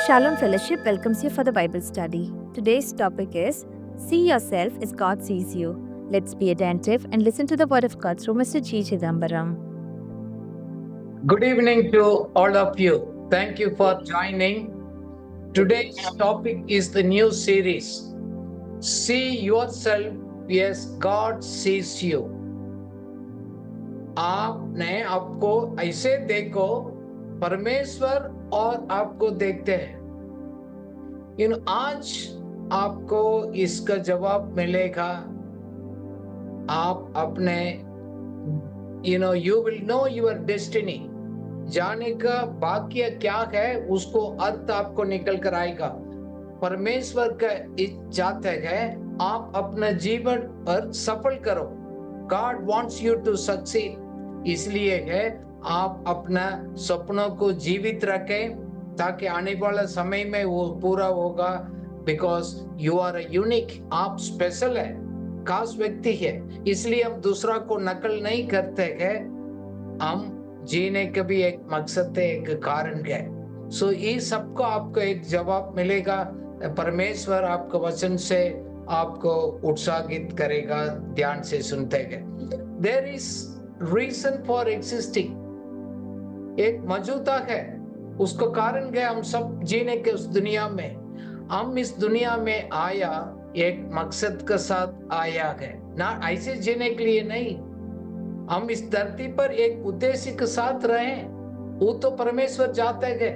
Shalom Fellowship welcomes you for the Bible study. Today's topic is See Yourself as God Sees You. Let's be attentive and listen to the Word of God through Mr. G. Chidambaram. Good evening to all of you. Thank you for joining. Today's topic is the new series See Yourself as God Sees You. आपने आपको ऐसे देखो परमेश्वर और आपको देखते हैं। आज आपको इसका जवाब मिलेगा। आप अपने you will know your destiny. जाने का वाक्य क्या है उसको अर्थ आपको निकल कर आएगा। परमेश्वर का चाहता है आप अपना जीवन पर सफल करो। God wants you to succeed. इसलिए है आप अपना सपनों को जीवित रखें ताकि आने वाला समय में वो पूरा होगा। Because you are a unique. आप स्पेशल है, खास व्यक्ति है। इसलिए हम दूसरा को नकल नहीं करते हैं। हम जीने का भी एक मकसद है, एक कारण है। सो ये सबको आपको एक जवाब मिलेगा। परमेश्वर आपको वचन से आपको उत्साहित करेगा। ध्यान से सुनते हैं। There is reason for existing. एक मौजूदा है, उसको कारण है हम सब जीने के उस दुनिया में। हम इस दुनिया में आया एक मकसद के साथ आया है, ना ऐसे जीने के लिए नहीं। हम इस धरती पर एक उद्देश्य के साथ रहें, वो तो परमेश्वर चाहते हैं।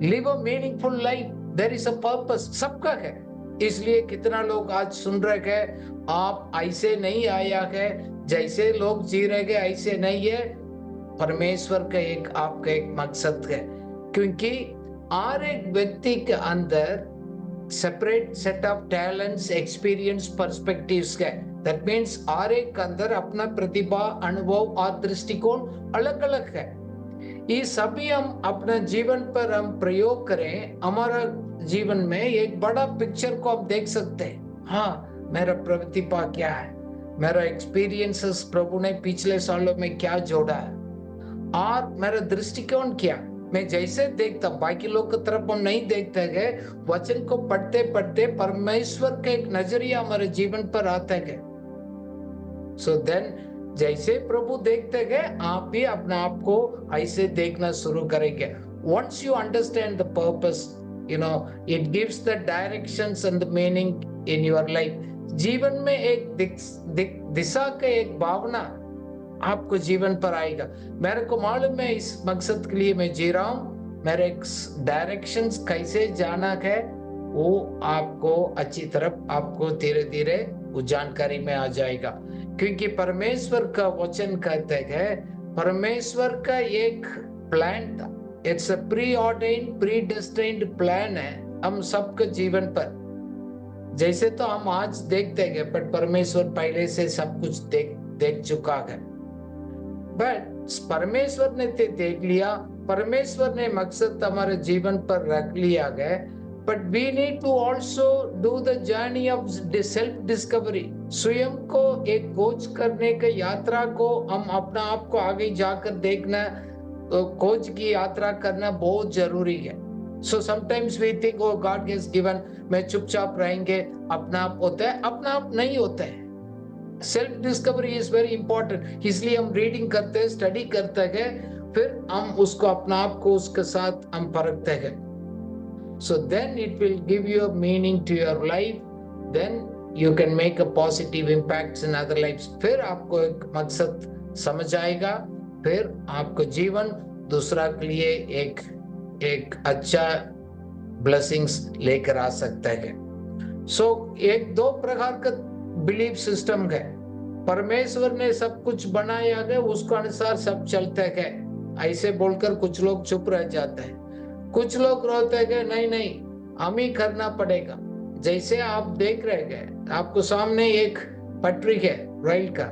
Live a meaningful life, there is a purpose, सबका है। इसलिए कितना लोग आज सुन रहे हैं आप ऐसे नहीं आया है, जैसे लोग जी रहे हैं ऐसे नहीं है। परमेश्वर का एक आपका एक मकसद है, क्योंकि हर एक व्यक्ति के अंदर separate set of talents, experience, perspectives है। दैट मीन्स हर एक अंदर अपना प्रतिभा, अनुभव और दृष्टिकोण अलग अलग है। ये सभी हम अपने जीवन पर हम प्रयोग करें, हमारा जीवन में एक बड़ा पिक्चर को आप देख सकते हैं। हाँ, मेरा प्रतिभा क्या है, मेरा एक्सपीरियंसेस प्रभु ने पिछले सालों में क्या जोड़ा है, और मेरा दृष्टिकोण क्या। मैं जैसे देखता, बाकी लोग की तरफ हम नहीं देखते गए। वचन को पढ़ते पढ़ते परमेश्वर का एक नजरिया हमारे जीवन पर आता है। सो देन जैसे प्रभु देखते गए, आप भी अपने आप को ऐसे देखना शुरू करेंगे। Once you understand the purpose, it gives the directions and the meaning in your life. जीवन में एक दिशा का एक भावना आपको जीवन पर आएगा। मेरे को मालूम है इस मकसद के लिए मैं जी रहा हूँ, मेरे डायरेक्शंस कैसे जाना है वो आपको अच्छी तरफ आपको धीरे धीरे वो जानकारी में आ जाएगा। क्योंकि परमेश्वर का वचन कहते हैं, परमेश्वर का एक प्लान था। It's a pre ordained, pre destined plan है हम सबके जीवन पर। जैसे तो हम आज देखते हैं, पर परमेश्वर पहले से सब कुछ देख चुका है। बट परमेश्वर ने देख लिया, परमेश्वर ने मकसद हमारे जीवन पर रख लिया गया। But we need to also do the journey of self discovery. स्वयं को एक खोज करने की यात्रा को हम अपना आप को आगे जाकर देखना, खोज की यात्रा करना बहुत जरूरी है। So sometimes we think, oh God has given, मैं चुपचाप रहेंगे, अपना आप होता है, अपना आप नहीं होता है। Self discovery is very important. इसलिए हम रीडिंग करते हैं, स्टडी करते हैं, फिर हम उसको अपना आप को उसके साथ हम परखते हैं। So then it will give you a meaning to your life, then you can make a positive impacts in other lives. फिर आपको एक मकसद समझ आएगा, फिर आपको जीवन दूसरा के लिए एक अच्छा ब्लेसिंग्स लेकर आ सकता है। सो एक दो प्रकार का बिलीफ सिस्टम है। परमेश्वर ने सब कुछ बनाया है, उसके अनुसार सब चलते है। ऐसे बोलकर कुछ लोग चुप रह जाते हैं। कुछ लोग रोते हैं, नहीं हम ही करना पड़ेगा। जैसे आप देख रहे हैं, आपको सामने एक पटरी है रेल का,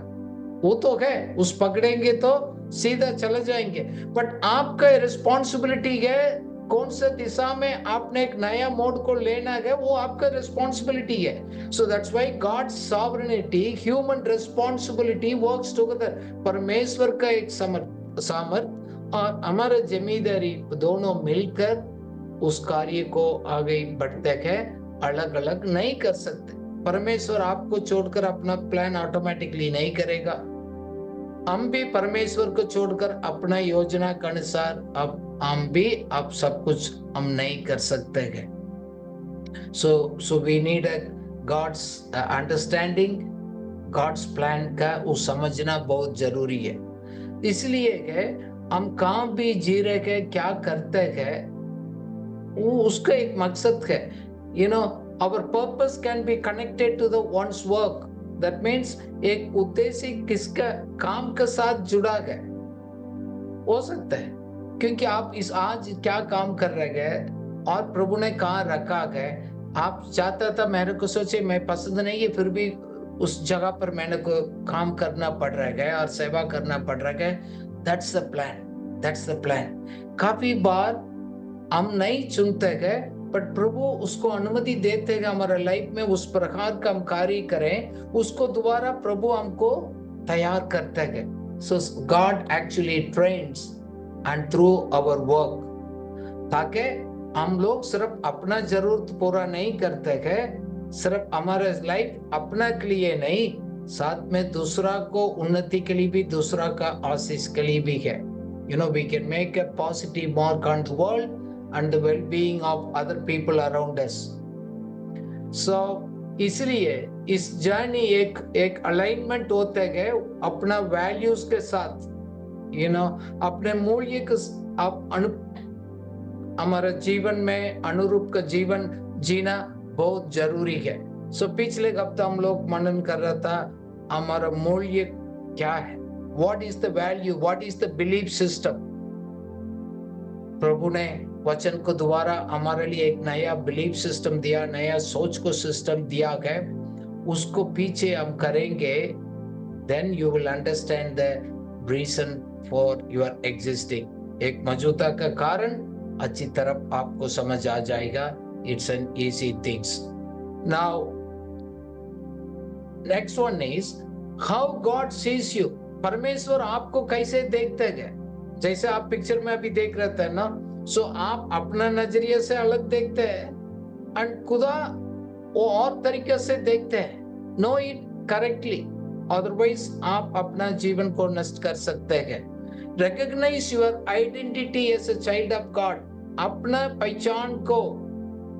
वो तो है, उस पकड़ेंगे तो सीधा चले जाएंगे। बट आपका रिस्पॉन्सिबिलिटी है कौन सा दिशा में आपने एक नया मोड को लेना है, वो आपका रिस्पॉन्सिबिलिटी है। So that's why God's sovereignty, human responsibility works together. परमेश्वर का एक सामर्थ और हमारा जिम्मेदारी दोनों मिलकर उस कार्य को आगे बढ़ते हैं, अलग अलग नहीं कर सकते। परमेश्वर आपको छोड़कर अपना प्लान ऑटोमेटिकली नहीं करेगा। हम भी परमेश्वर को छोड़कर अपना योजना के अनुसार अब सब कुछ हम नहीं कर सकते हैं। So we need a God's understanding, God's plan का वो समझना बहुत जरूरी है। इसलिए है हम कहाँ भी जी रहे हैं, क्या करते हैं, वो उसका एक मकसद है। Our purpose can be connected to the one's work. That means एक उद्देश्य किसका काम के साथ जुड़ा है हो सकता है, क्योंकि आप इस आज क्या काम कर रहे हैं और प्रभु ने कहाँ रखा है। आप चाहता था, मेरे को सोचे मैं पसंद नहीं है, फिर भी उस जगह पर मैंने को काम करना पड़ रहा है और सेवा करना पड़ रहा है। That's the plan. That's the plan. काफी बार हम नहीं चुनते हैं, बट प्रभु उसको अनुमति देते हैं हमारे लाइफ में उस प्रकार का हम कार्य करें, उसको दोबारा प्रभु हमको तैयार करते हैं। So God actually trains and through our work, ताकि हम लोग सिर्फ अपना जरूरत पूरा नहीं करते हैं, सिर्फ हमारे लाइफ अपना के लिए नहीं, साथ में दूसरा को उन्नति के लिए भी, दूसरा का आशीष के लिए भी है। We can make a positive mark on the world and the well-being of other people around us. So इसलिए इस जर्नी एक अलाइनमेंट होता है अपना वैल्यूज के साथ, अपने मूल्य के हमारे जीवन में अनुरूप का जीवन जीना बहुत जरूरी है। पिछले हफ्ते हम लोग मनन कर रहा था, हमारा मूल्य क्या है, what is the value, what is the belief system. प्रभु ने वचन को द्वारा हमारे लिए एक नया बिलीफ सिस्टम दिया, नया सोच को सिस्टम दिया है, उसको पीछे हम करेंगे, then you will understand the reason for your existing. एक मौजूदा का कारण अच्छी तरह आपको समझ आ जाएगा। It's an easy things. Now next one is how God sees you. परमेश्वर आपको कैसे देखते हैं। जैसे आप पिक्चर में अभी देख रहे थे ना, आप अपना नजरिए से अलग देखते हैं एंड खुदा वो और तरीके से देखते हैं। नो इट करेक्टली, अदरवाइज आप अपना जीवन को नष्ट कर सकते हैं। Recognise your identity as a child of God. अपना पहचान को,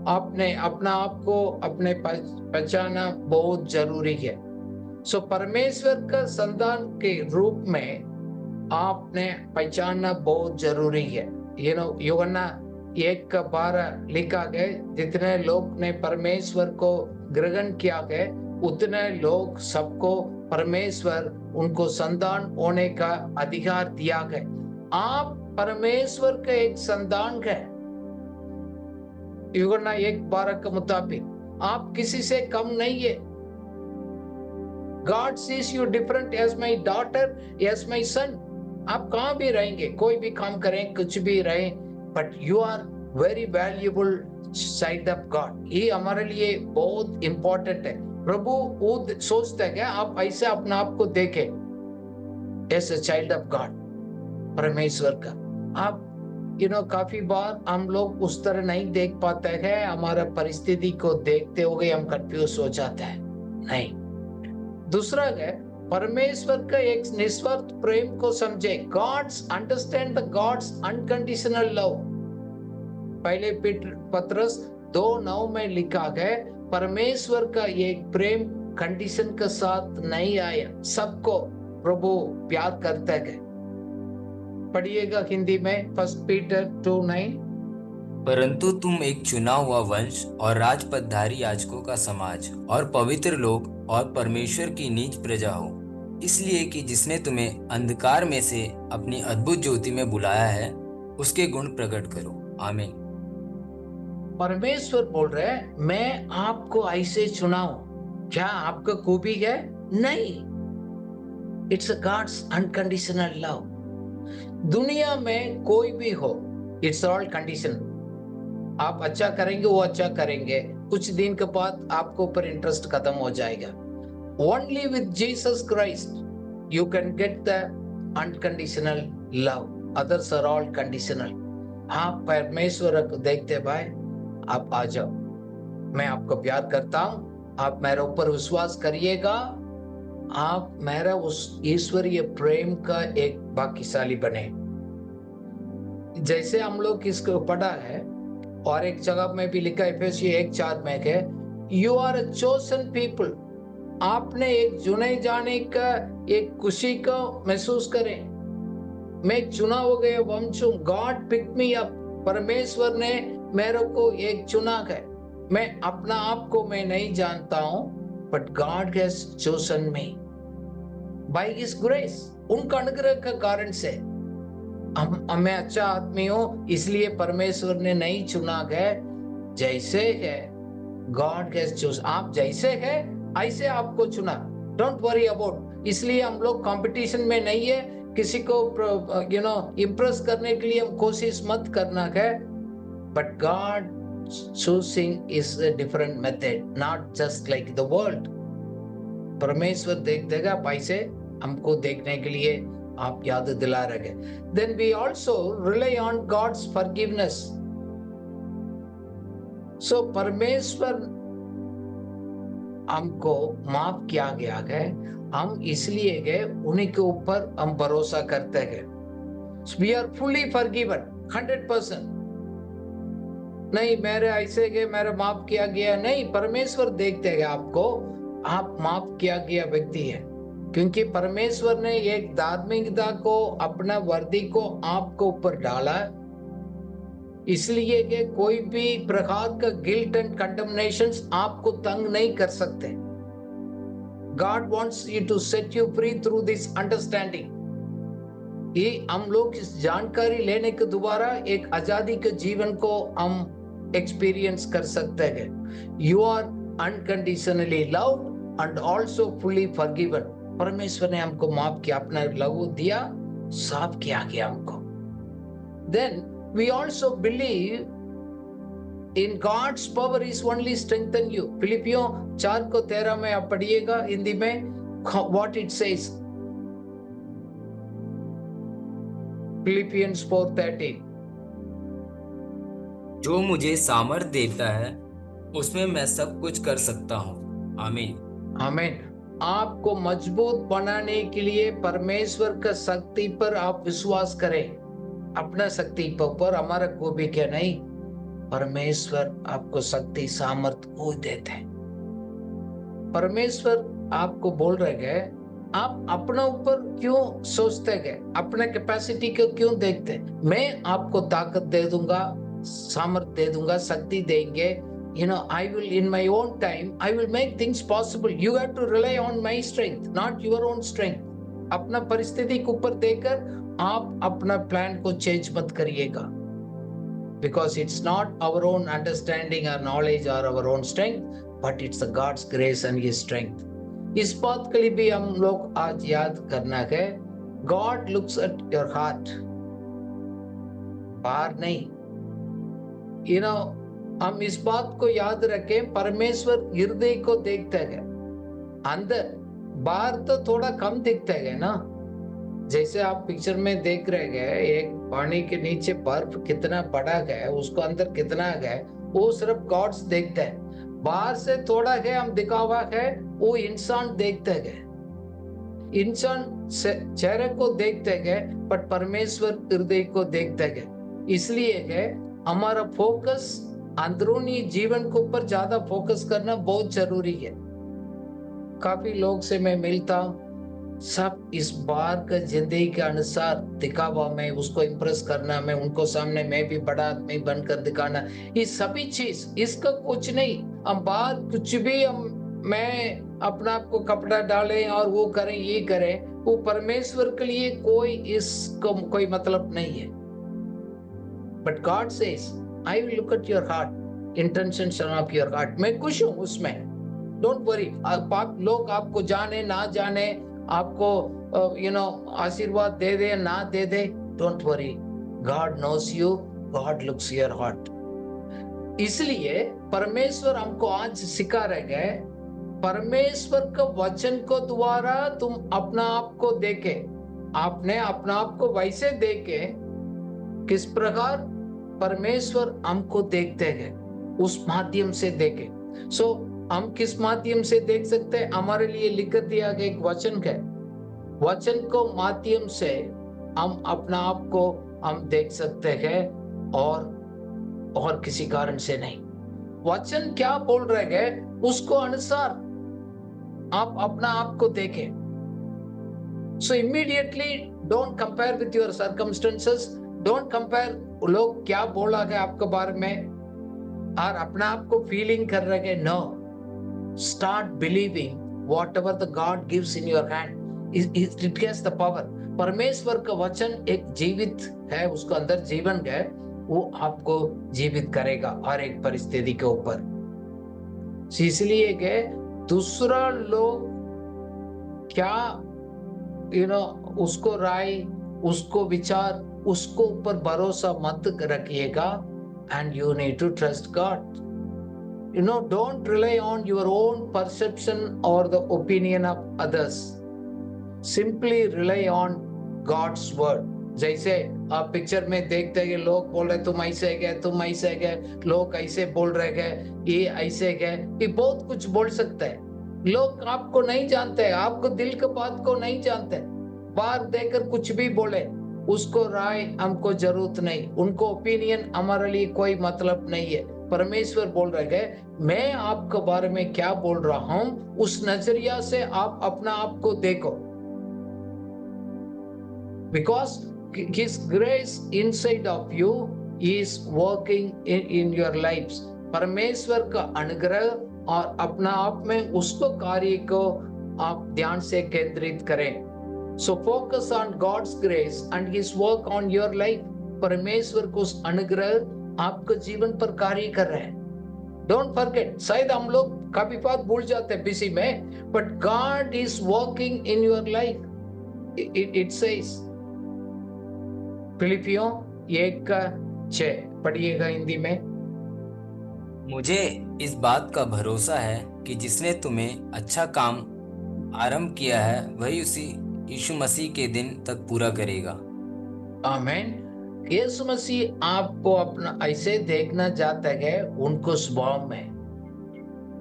अपना आप को अपने पहचाना बहुत जरूरी है। परमेश्वर का संतान के रूप में आपने पहचानना बहुत जरूरी है। यूहन्ना 1:12 लिखा गया, जितने लोग ने परमेश्वर को ग्रहण किया गया, उतने लोग सबको परमेश्वर उनको संतान होने का अधिकार दिया गया। आप परमेश्वर का एक संतान है। यूहन्ना 1:12 के मुताबिक आप किसी से कम नहीं है। God sees you different as my daughter, as my son. आप कहाँ भी रहेंगे, कोई भी काम करें, कुछ भी रहें, but you are very valuable child of God. ये हमारे लिए बहुत important है। प्रभु वो सोचता है कि आप ऐसे अपने आप को देखें as a child of God, परमेश्वर का। आप काफी बार हम लोग उस तरह नहीं देख पाते हैं, हमारा परिस्थिति को देखते हुए हम कंफ्यूज हो जाते हैं। नहीं, दूसरा है परमेश्वर का एक निस्वार्थ प्रेम को समझे। God's understand the God's unconditional love. पहले पत्रस 2:9 में लिखा है, परमेश्वर का एक प्रेम कंडीशन के साथ नहीं आया, सबको प्रभु प्यार करता है। पढ़िएगा हिंदी में 1 पीटर 2:9। परंतु तुम एक चुना हुआ वंश और राजपदधारी याजकों का समाज और पवित्र लोग और परमेश्वर की नीच प्रजा हो, इसलिए कि जिसने तुम्हें अंधकार में से अपनी अद्भुत ज्योति में बुलाया है, उसके गुण प्रकट करो। आमीन। परमेश्वर बोल रहे हैं, मैं आपको ऐसे चुना हूं। क्या आपका खूबी है? नहीं, it's a God's unconditional love. दुनिया में कोई भी हो, इट्स ऑल कंडीशन। आप अच्छा करेंगे, वो अच्छा करेंगे, कुछ दिन के बाद आपको ऊपर इंटरेस्ट खत्म हो जाएगा। Only with Jesus Christ you can get the unconditional love, others are all conditional. हाँ, परमेश्वर को देखते भाई, आप आ जाओ, मैं आपको प्यार करता हूं, आप मेरे ऊपर विश्वास करिएगा, आप मेरा उस ईश्वरीय प्रेम का एक भाग्यशाली बने। जैसे हम लोग इसको पढ़ा है और एक जगह में भी लिखा एफेसियों 1:4 में है, you are a chosen people, आपने एक चुने जाने का एक खुशी को महसूस करें। मैं चुना हो गया वंश हूं, गॉड पिक मी अप, परमेश्वर ने मेरे को एक चुना है। मैं अपना आप को मैं नहीं जानता हूं, but God has chosen me by his grace, उनका अनुग्रह के कारण से मैं अच्छा आदमी हूं, इसलिए परमेश्वर ने नहीं चुना है। जैसे है गॉड हैज चोजन, आप जैसे है ऐसे आपको चुना, डोंट वरी अबाउट। इसलिए हम लोग कंपटीशन में नहीं है, किसी को इम्प्रेस करने के लिए हम कोशिश मत करना है, but God choosing is a different method, not just like the world. परमेश्वर देख देगा पैसे हमको देखने के लिए आप याद दिला रहे। Then we also rely on God's forgiveness. So परमेश्वर हमको माफ किया गया है, हम इसलिए गए उन्हीं के ऊपर हम भरोसा करते हैं। We are fully forgiven 100%। नहीं मेरे ऐसे गए, मेरे माफ किया गया, नहीं, परमेश्वर देखते हैं आपको, आप माफ किया गया व्यक्ति है, क्योंकि परमेश्वर ने एक धार्मिकता को, अपना वर्दी को आपको ऊपर डाला, इसलिए कि कोई भी प्रकार का गिल्ट एंड कंडमनेशंस आपको तंग नहीं कर सकते। God wants you to set you free through this understanding। ये हम लोग इस जानकारी लेने के द्वारा एक आजादी के जीवन को हम एक्सपीरियंस कर सकते हैं। You are unconditionally loved and also fully forgiven। परमेश्वर ने हमको माफ किया, अपना लहू दिया, साफ किया गया हमको। Then we also believe in God's power is only strengthen you। फिलिपियों 4:13 में आप पढ़िएगा हिंदी में, what it says, Philippians 4:13। जो मुझे सामर्थ देता है उसमें मैं सब कुछ कर सकता हूँ। आमीन। आमीन। आपको मजबूत बनाने के लिए परमेश्वर का शक्ति पर आप विश्वास करें, अपना शक्ति पर, हमारा को भी क्या नहीं, परमेश्वर आपको शक्ति सामर्थ को देते हैं। परमेश्वर आपको बोल रहे हैं, आप अपना ऊपर क्यों सोचते गए, अपने कैपेसिटी को क्यों देखते, मैं आपको ताकत दे दूंगा, सामर्थ दे दूंगा, शक्ति देंगे। I will in my own time I will make things possible। You have to rely on my strength, not your own strength। अपना परिस्थिति के ऊपर देकर आप अपना प्लान को चेंज मत करिएगा, because it's not our own understanding or knowledge or our own strength, but it's the God's grace and His strength। इस बात के लिए भी हम लोग आज याद करना है, God looks at your heart, बाहर नहीं। हम इस बात को याद रखें, परमेश्वर हृदय को देखते हैं, अंदर, बाहर तो थोड़ा कम दिखता है ना। जैसे आप पिक्चर में देख रहे हैं, एक पानी के नीचे बर्फ कितना बड़ा है, उसको अंदर कितना है, वो सिर्फ गॉड्स देखते हैं। बाहर से थोड़ा है हम दिखावा है, वो इंसान देखते हैं, इंसान चेहरे को देखते हैं, पर परमेश्वर हृदय को देखते हैं। इसलिए है हमारा फोकस अंदरूनी जीवन के ऊपर ज्यादा फोकस करना बहुत जरूरी है। काफी लोग से मैं मिलता हूं, सब इस बार का जिंदगी के अनुसार दिखावा में, उसको इम्प्रेस करना, मैं उनको सामने मैं भी बड़ा आदमी बनकर दिखाना, ये सभी चीज, इसका कुछ नहीं। हम बाहर कुछ भी मैं अपना आपको कपड़ा डालें और वो करें, ये करें, वो परमेश्वर के लिए इसको कोई मतलब नहीं है। But God says I will look at your heart, intentions of your heart। मैं खुश हूं उसमें, डोंट वरी। लोग आपको जाने ना जाने, आपको आशीर्वाद दे दे ना दे दे, don't worry, God knows you, God looks your heart. इसलिए परमेश्वर हमको आज सिखा रहे हैं, परमेश्वर का वचन को द्वारा तुम अपना आप को देखे, आपने अपना आप को वैसे देखे, किस प्रकार परमेश्वर हमको देखते हैं, उस माध्यम से देखे। सो हम किस माध्यम से देख सकते हैं? हमारे लिए लिख दिया गया एक वचन है, वचन को माध्यम से हम अपना आप को हम देख सकते हैं, और किसी कारण से नहीं। वचन क्या बोल रहे हैं उसको अनुसार आप अपना आप को देखें। सो immediately don't compare with your circumstances, don't compare लोग क्या बोला है आपके बारे में और अपना आप को फीलिंग कर रहे हैं। No, start believing whatever the God gives in your hand, it has the power. परमेश्वर का वचन एक जीवित है, उसके अंदर जीवन है, वो आपको जीवित करेगा हर एक परिस्थिति के ऊपर। इसलिए कि दूसरा लोग क्या उसको राय, उसको विचार, उसको ऊपर भरोसा मत रखिएगा। And you need to trust God. don't rely on your own perception or the opinion of others. Simply rely on God's word. जैसे आप पिक्चर में देखते हैं लोग बोल रहे तुम ऐसे गए, तुम ऐसे गए, लोग ऐसे बोल रहे गए, ये ऐसे गए, ये बहुत कुछ बोल सकते हैं। लोग आपको नहीं जानते, आपको दिल के बात को नहीं जानते, बाहर देखकर कुछ भी बोले, उसको राय हमको जरूरत नहीं, उनको ओपिनियन हमारे लिए कोई मतलब नहीं है। परमेश्वर बोल रहे हैं मैं आपके बारे में क्या बोल रहा हूं, उस नजरिया से आप अपना आप को देखो। Because His grace inside of you is working in your lives. परमेश्वर का अनुग्रह और अपना आप में उसको कार्य को आप ध्यान से केंद्रित करें। So focus on God's grace and His work on your life. परमेश्वर को उस अनुग्रह आपके जीवन पर कार्य कर रहे हैं। Don't forget, शायद हम लोग कभी बात भूल जाते हैं बिजी में, but God is working in your life. It says फिलिपियों 1:6 पढ़िएगा हिंदी में। मुझे इस बात का भरोसा है कि जिसने तुम्हें अच्छा काम आरंभ किया है वही उसी यीशु मसीह के दिन तक पूरा करेगा। आमीन। यीशु मसीह आपको अपना ऐसे देखना चाहता है, उनको स्वभाव में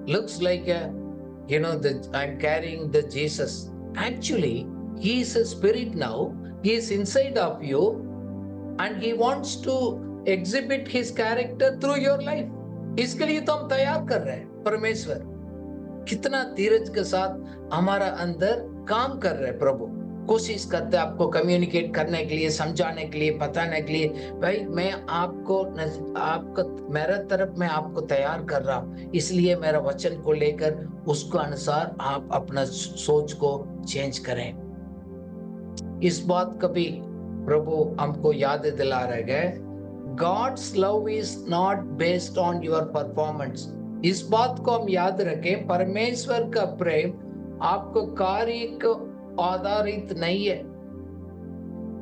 looks like I'm carrying the Jesus. Actually, He is a spirit now. He is inside of you. And He wants to exhibit His character through your life. इसके लिए तो हम तैयार कर रहे हैं। परमेश्वर कितना धीरज के साथ हमारा अंदर काम कर रहे हैं। प्रभु कोशिश करते हैं आपको कम्युनिकेट करने के लिए, समझाने के लिए, बताने के लिए, भाई मैं आपको मेरा तरफ मैं आपको तैयार कर रहा हूँ, इसलिए मेरा वचन को लेकर उसको अनुसार आप अपना सोच को चेंज करें। इस बात कभी प्रभु हमको याद दिला रहे हैं, God's love is not based on your performance. इस बात को हम याद रखें, परमेश्वर का प्रेम आपको कार्य को आधारित नहीं है।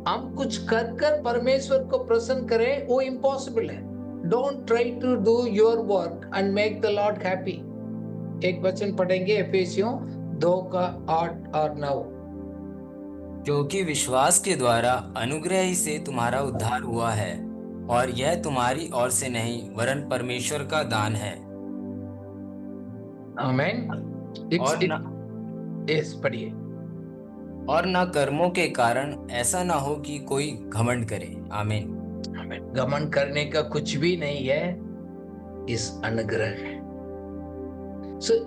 हम कुछ कर परमेश्वर को प्रसन्न करें, वो इम्पॉसिबल है। Don't try to do your work and make the Lord happy. एक वचन पढ़ेंगे एफेसियों 2:8 और 9। क्योंकि विश्वास के द्वारा अनुग्रह ही से तुम्हारा उद्धार हुआ है, और यह तुम्हारी ओर से नहीं वरन परमेश्वर का दान है। आमीन। पढ़िए। और न कर्मों के कारण, ऐसा ना हो कि कोई घमंड करे। आमीन। घमंड करने का कुछ भी नहीं है, इस अनुग्रह है।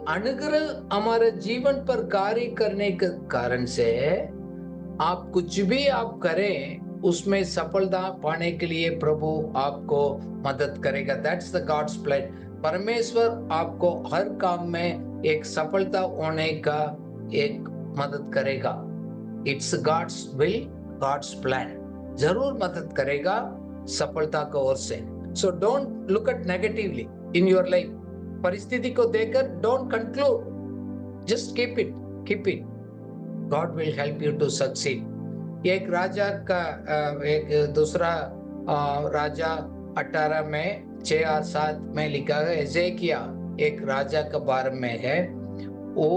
अनुग्रह हमारे जीवन पर कार्य करने के कारण से आप कुछ भी आप करें उसमें सफलता पाने के लिए प्रभु आपको मदद करेगा। That's the gods plan. परमेश्वर आपको हर काम में एक सफलता होने का एक मदद करेगा। It's God's will, God's plan. जरूर मदद करेगा सफलता को ओर से। So don't look at negatively in your life. परिस्थिति को देखकर don't conclude, just keep it. God will help you to succeed. एक राजा का एक दूसरा राजा 18 में 6 और 7 में लिखा है। एजेकिया एक राजा के बारे में है। वो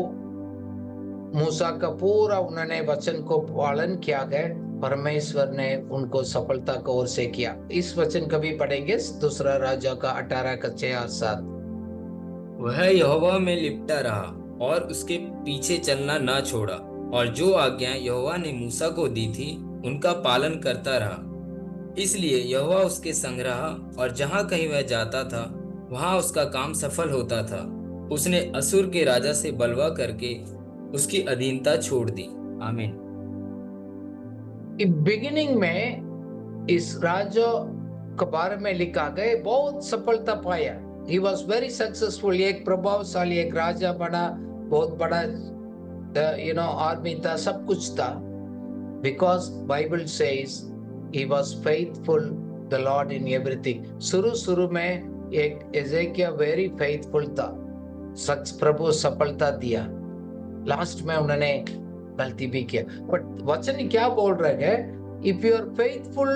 मूसा का पूरा उन्होंने वचन को पालन किया है परमेश्वर ने उनको सफलता की ओर से किया। इस वचन कभी पढ़ेंगे, दूसरा राजा का 18 का 6 और 7। वह यहोवा में लिपटा रहा और उसके पीछे चलना ना छोड़ा, और जो आज्ञाएं यहोवा ने मूसा को दी थी उनका पालन करता रहा। इसलिए यहोवा उसके संग रहा, और जहां कहीं वह जाता था वहां उसका काम सफल होता था। उसने असुर के राजा से बलवा करके उसकी अधीनता छोड़ दी। आमीन। बिगिनिंग में इस राजा के बारे में लिखा गया, बहुत सफलता पाया। He was very successful। एक प्रभावशाली एक राजा बना, बहुत बड़ा आर्मी था, सब कुछ था। Because Bible says he was faithful the Lord in everything। शुरू में एक एजेकिया वेरी फेथफुल था, सच प्रभु सफलता दिया। लास्ट में उन्होंने गलती भी किया, बट वचन क्या बोल रहे हैं? If you are faithful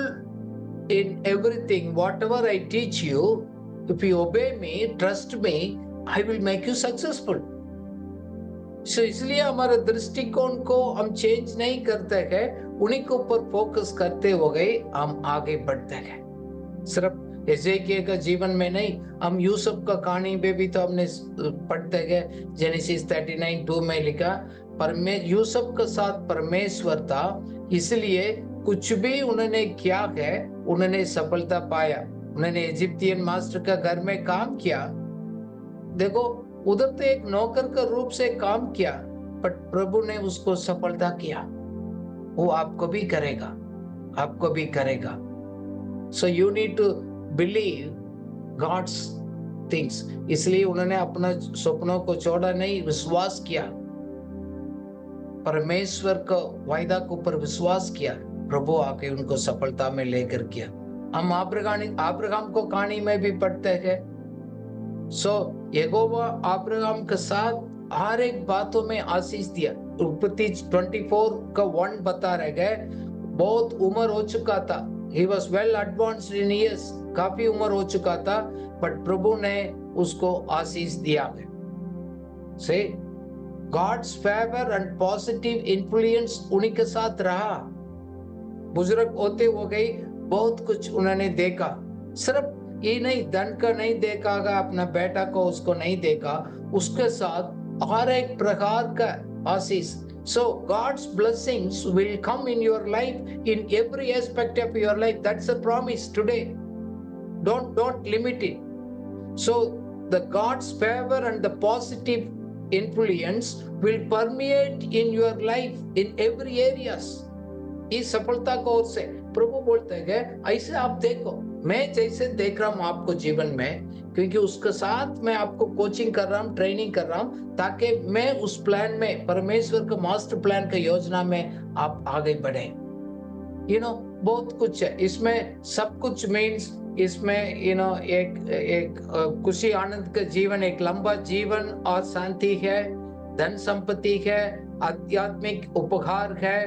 in everything, whatever I teach you, if you obey me, trust me, I will make you successful. So इसलिए हमारे दृष्टिकोण को हम चेंज नहीं करते हैं, उन्हीं के ऊपर फोकस करते हो गए हम आगे बढ़ते हैं। सिर्फ एजेकिया का जीवन में नहीं, हम यूसुफ का कहानी में भी तो हमने पढ़ते गए। जेनेसिस 39:2 में लिखा, यूसुफ के साथ परमेश्वर था, इसलिए कुछ भी उन्होंने किया है उन्होंने सफलता पाया। उन्होंने इजिप्टियन मास्टर का घर में काम किया, देखो उधर तो एक नौकर का रूप से काम किया, बट प्रभु ने उसको सफलता किया। वो आपको भी करेगा, आपको भी करेगा। So you need to believe God's things. इसलिए उन्होंने अपना सपनों को छोड़ा नहीं, विश्वास किया, परमेश्वर को वायदा के ऊपर विश्वास किया, प्रभु आके उनको सफलता में लेकर किया। हम अब्राहम को कहानी में भी पढ़ते हैं। सो यहोवा अब्राहम के साथ हर एक बातों में आशीष दिया। उत्पत्ति 24:1 बता रहे गए, बहुत उम्र हो चुका था, he was well advanced in years, काफी उम्र हो चुका था, बट प्रभु ने उसको आशीष दिया। से God's favor and positive influence उन्हीं के साथ रहा। बुजुर्ग होते हो गई, बहुत कुछ उन्होंने देखा। सिर्फ ये नहीं, धन का नहीं देखा, अपना बेटा को उसको नहीं देखा, उसके साथ हर एक प्रकार का आशीष। So God's blessings will come in your life in every aspect of your life. That's a promise today. Don't limit it. So the God's favor and the positive influence will permeate in your life in every areas. इस सफलता को ओर से प्रभु बोलते हैं, ऐसे आप देखो, मैं जैसे देख रहा हूं आपको जीवन में, क्योंकि उसके साथ मैं आपको कोचिंग कर रहा हूं, ट्रेनिंग कर रहा हूं, ताकि मैं उस प्लान में, परमेश्वर के मास्टर प्लान की योजना में आप आगे बढ़े। बहुत कुछ है इसमें, सब कुछ मीन्स इसमें एक खुशी आनंद का जीवन, एक लंबा जीवन और शांति है, धन संपत्ति है, आध्यात्मिक उपहार है,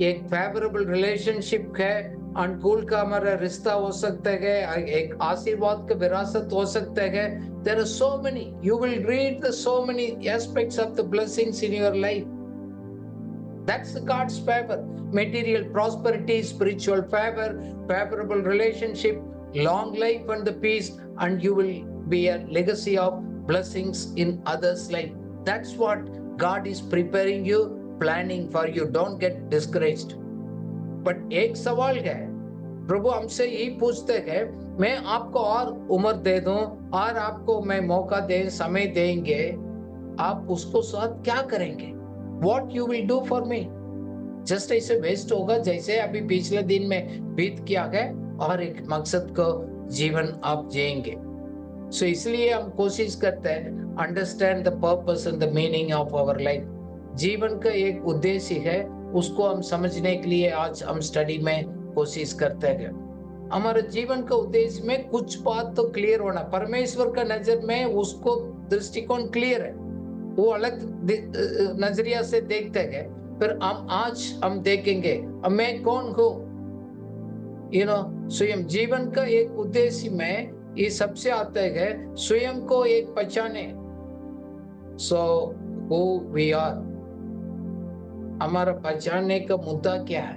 एक फेवरेबल रिलेशनशिप है, अनुकूल का हमारा रिश्ता हो सकता है, एक आशीर्वाद का विरासत हो सकता है। There are so many, you will read the so many aspects of the blessings in your life. That's the God's favor. Material prosperity, spiritual favor, favorable relationship, long life and the peace, and you will be a legacy of blessings in others' life. That's what God is preparing you, planning for you. Don't get discouraged. But एक सवाल है, प्रभु हमसे यही पूछते हैं, मैं आपको और उम्र दे दूं और आपको मैं मौका दे, समय देंगे, आप उसको साथ क्या करेंगे? What you will do for me? Just ऐसे वेस्ट होगा जैसे अभी पिछले दिन में बीत किया है, और एक मकसद को जीवन आप जिएंगे। सो इसलिए हम कोशिश करते हैं, understand the purpose and the meaning of our life. जीवन का एक उद्देश्य है, उसको हम समझने के लिए आज हम स्टडी में कोशिश करते हैं। हमारे जीवन का उद्देश्य में कुछ बात तो क्लियर होना, परमेश्वर का नजर में उसको दृष्टिकोण क्लियर है, वो अलग नजरिया से देखते हैं। फिर आज हम देखेंगे मैं कौन हूँ, स्वयं जीवन का एक उद्देश्य में ये सबसे आता है, स्वयं को एक पहचाने। सो हु वी आर, हमारा पहचानने का मुद्दा क्या है?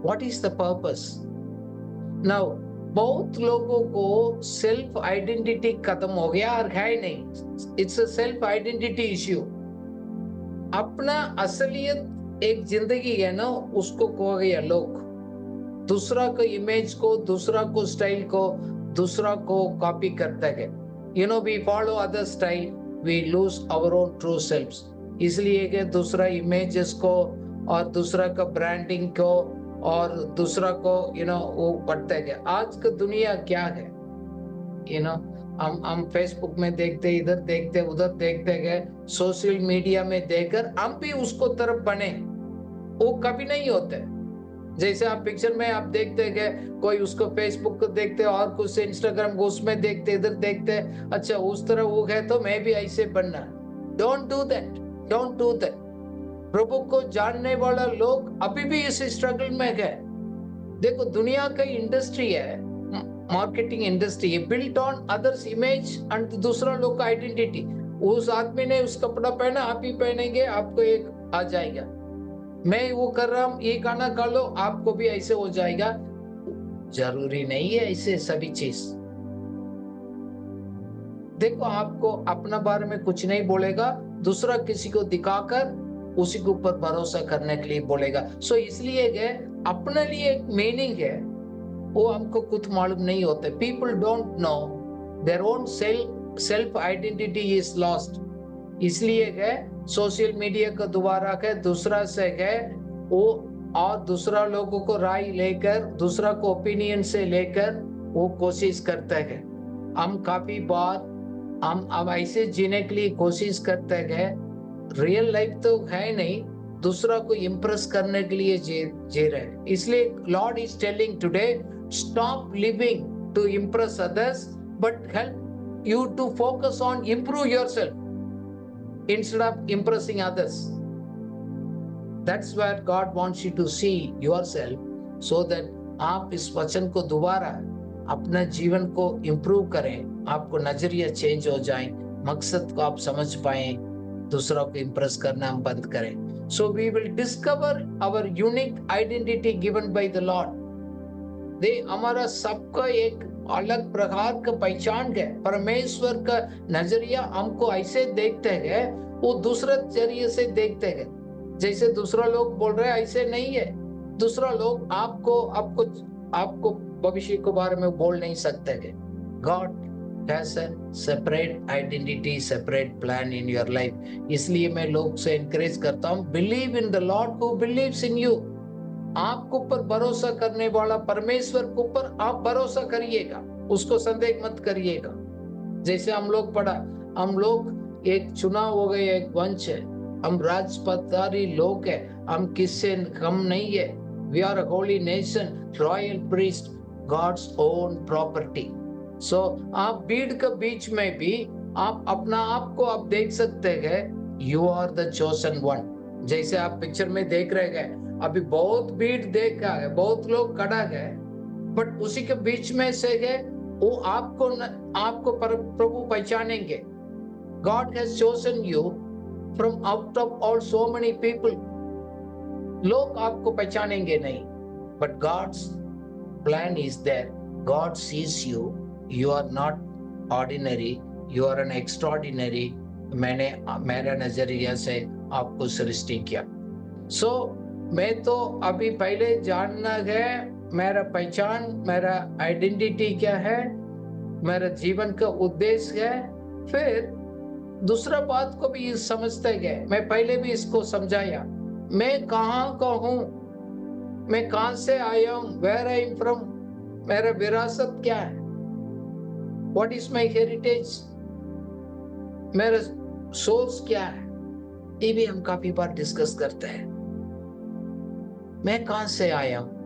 What is the purpose? Now, बहुत लोगों को सेल्फ आइडेंटिटी खत्म हो गया और है नहीं. It's a self identity issue. अपना असलियत एक जिंदगी है ना, उसको खो गया लोग. दूसरा को इमेज को, दूसरा को स्टाइल को, दूसरा को कॉपी करते हैं. We follow other style, we lose our own true selves. इसलिए कि दूसरा इमेजेस को और दूसरा का ब्रांडिंग को और दूसरा को वो पढ़ते हैं. आज का दुनिया क्या है, हम फेसबुक में देखते, इधर देखते, उधर देखते हैं, सोशल मीडिया में देखकर हम भी उसको तरफ बने. वो कभी नहीं होते. जैसे आप पिक्चर में आप देखते हैं, कोई उसको फेसबुक को देखते और कुछ इंस्टाग्राम को उसमें देखते, इधर देखते, अच्छा उस तरह वो है तो मैं भी ऐसे बनना. Don't do that, don't do that. प्रभु को जानने वाला लोग अभी भी इस स्ट्रगल में है. देखो, दुनिया का इंडस्ट्री है, marketing industry, built on others image and दूसरा लोग का आइडेंटिटी. उस आदमी ने उस कपड़ा पहना, आप भी पहनेंगे, आपको एक आ जाएगा. मैं वो कर रहा हूं, ये गाना खा लो, आपको भी ऐसे हो जाएगा. जरूरी नहीं है ऐसे सभी चीज. देखो, आपको अपना बारे में कुछ नहीं बोलेगा, दूसरा किसी को दिखाकर उसी के ऊपर भरोसा करने के लिए बोलेगा. सो इसलिए अपने लिए एक मीनिंग है, वो हमको खुद मालूम नहीं होते. People don't know their own self identity is lost. इसलिए सोशल मीडिया का द्वारा दूसरा से वो और दूसरा लोगों को राय लेकर, दूसरा को ओपिनियन से लेकर वो कोशिश करते हैं. हम काफी बार हम अब ऐसे जीने के लिए कोशिश करते हैं, रियल लाइफ तो है नहीं, दूसरा को इम्प्रेस करने के लिए जी रहे. इसलिए Lord is telling today, stop living to impress others, but help you to focus on improve yourself instead of impressing others. That's where God wants you to see yourself, so that आप इस वचन को दोबारा अपना जीवन को improve करें, आपको नजरिया चेंज हो जाए, मकसद को आप समझ पाए, दूसरों को इम्प्रेस करना हम बंद करें. So we will discover our unique identity given by the Lord. हमारा सबका एक अलग प्रकार का पहचान है. परमेश्वर का नजरिया हमको ऐसे देखते हैं, वो दूसरे जरिए से देखते हैं. जैसे दूसरा लोग बोल रहे हैं ऐसे नहीं है. दूसरा लोग आपको भविष्य के बारे में बोल नहीं सकते हैं. God has a separate identity, separate plan in your life. इसलिए मैं लोग से एनकरेज करता हूँ, believe in the Lord who believes in you. आपके ऊपर भरोसा करने वाला परमेश्वर के ऊपर आप भरोसा करिएगा, उसको संदेह मत करिएगा. जैसे हम लोग पढ़ा, हम लोग एक चुनाव हो गए, एक वंश है, हम राजपदारी लोग है, हम किससे कम नहीं है. We are a holy nation, royal priest, God's own property. So आप भीड़ के बीच में भी आप अपना आप को आप देख सकते हैं, you are the chosen one. जैसे आप पिक्चर में देख रहे हैं, अभी बहुत भीड़ देखा है, बहुत लोग खड़ा है, बट उसी के बीच में से वो आपको प्रभु पहचानेंगे. God has chosen you from out of all so many people. लोग आपको पहचानेंगे नहीं, but God's plan is there. God sees you. You are not ordinary. You are an extraordinary. मैंने मेरा नजरिया से आपको सृष्टि किया. So मैं तो अभी पहले जानना है मेरा पहचान, मेरा आइडेंटिटी क्या है, मेरा जीवन का उद्देश्य है. फिर दूसरा बात को भी समझते गए. मैं पहले भी इसको समझाया, मैं कहाँ का हूँ, मैं कहाँ से आया हूँ, वेयर आई एम फ्रॉम, मेरा विरासत क्या है, व्हाट इज माय हेरिटेज, मेरा सोर्स क्या है. ये भी हम काफी बार डिस्कस करते हैं. मैं कहां से आया हूं.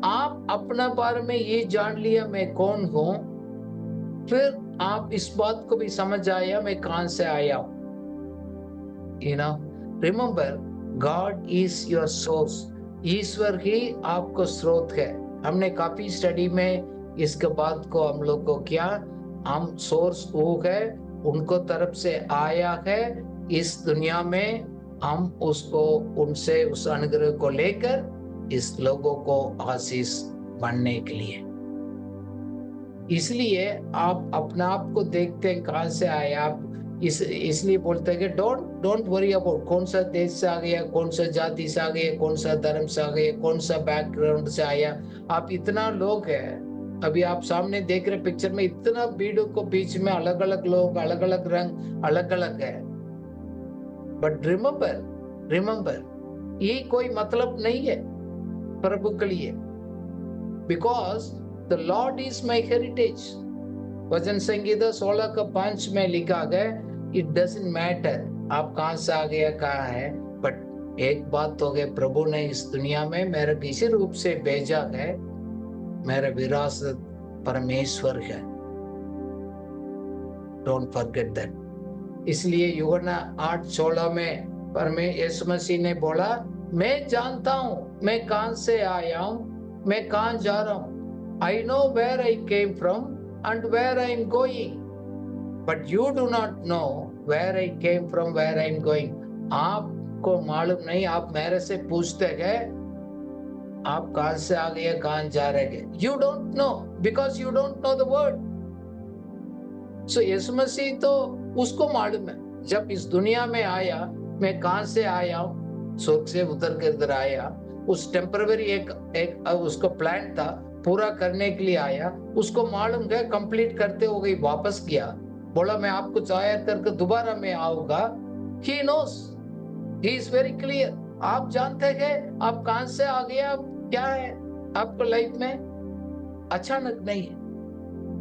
आप अपना बारे में ये जान लिया मैं कौन हूं, फिर आप इस बात को भी समझ आया मैं कहां से आया हूं. Remember, God is your source. ईश्वर ही आपको स्रोत है. हमने काफी स्टडी में इसके बात को हम लोग को किया. हम सोर्स वो है, उनको तरफ से आया है इस दुनिया में. हम उसको उनसे उस अनुग्रह को लेकर इस लोगों को आशीष बनने के लिए। इसलिए आप अपने आप को देखते हैं कहां से आए आप, इसलिए बोलते हैं कि डोंट वरी अबाउट कौन सा देश से आ गया, कौन सा जाति से आ गया, कौन सा धर्म से आ गया, कौन सा बैकग्राउंड से आया। आप इतना लोग है, अभी आप सामने देख रहे पिक्चर में, इतना भीड़ को बीच में अलग अलग लोग, अलग अलग रंग, अलग अलग है। बट रिमेंबर ये कोई मतलब नहीं है प्रभु के लिए, because the Lord is my heritage. वचन संगीता 16:5 में लिखा गया, इट डजंट मैटर आप कहां से आ गया, कहां है, बट एक बात तो है, प्रभु ने इस दुनिया में मेरे किसी रूप से भेजा है, मेरा विरासत परमेश्वर है। Don't forget that. इसलिए यूहन्ना 8:16 में यीशु मसीह ने बोला, मैं जानता हूं मैं कहां से आया हूं, मैं कहां जा रहा हूं। I know where I came from and where I am going, but you do not know where I came from, where I am going. आपको मालूम नहीं, आप मेरे से पूछते गए आप कहां से आ गए, कहां जा रहे गए। You don't know because you don't know the word. So यीशु मसीह तो उसको मालूम है, जब इस दुनिया में आया, मैं कहां से आया हूं, स्वर्ग से उतर कर इधर आया। उस टेम्पररी एक उसको प्लान था, पूरा करने के लिए आया। उसको मालूम है, कंप्लीट करते हो गई, वापस किया, बोला मैं आपको चाहे करके दोबारा मैं आऊंगा। He knows, he is very clear. आप जानते हैं आप कहां से आ गया, क्या है आपको लाइफ में, अचानक नहीं है।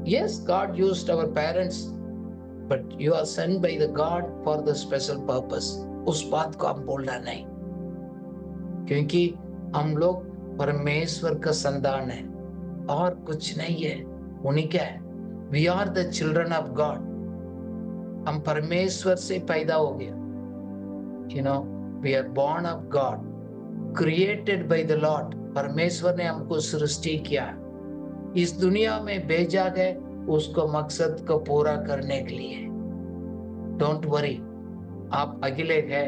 Yes, God used our parents, but you are sent by the God for the special purpose. उस बात को आप बोलना नहीं, क्योंकि हम लोग परमेश्वर का संतान है और कुछ नहीं है। उन्हीं क्या है, we are the children of God. हम परमेश्वर से पैदा हो गया, you know, we are born of God, created by the Lord. परमेश्वर ने हमको सृष्टि किया, इस दुनिया में भेजा गए उसको मकसद को पूरा करने के लिए। डोंट वरी, आप अकेले गए,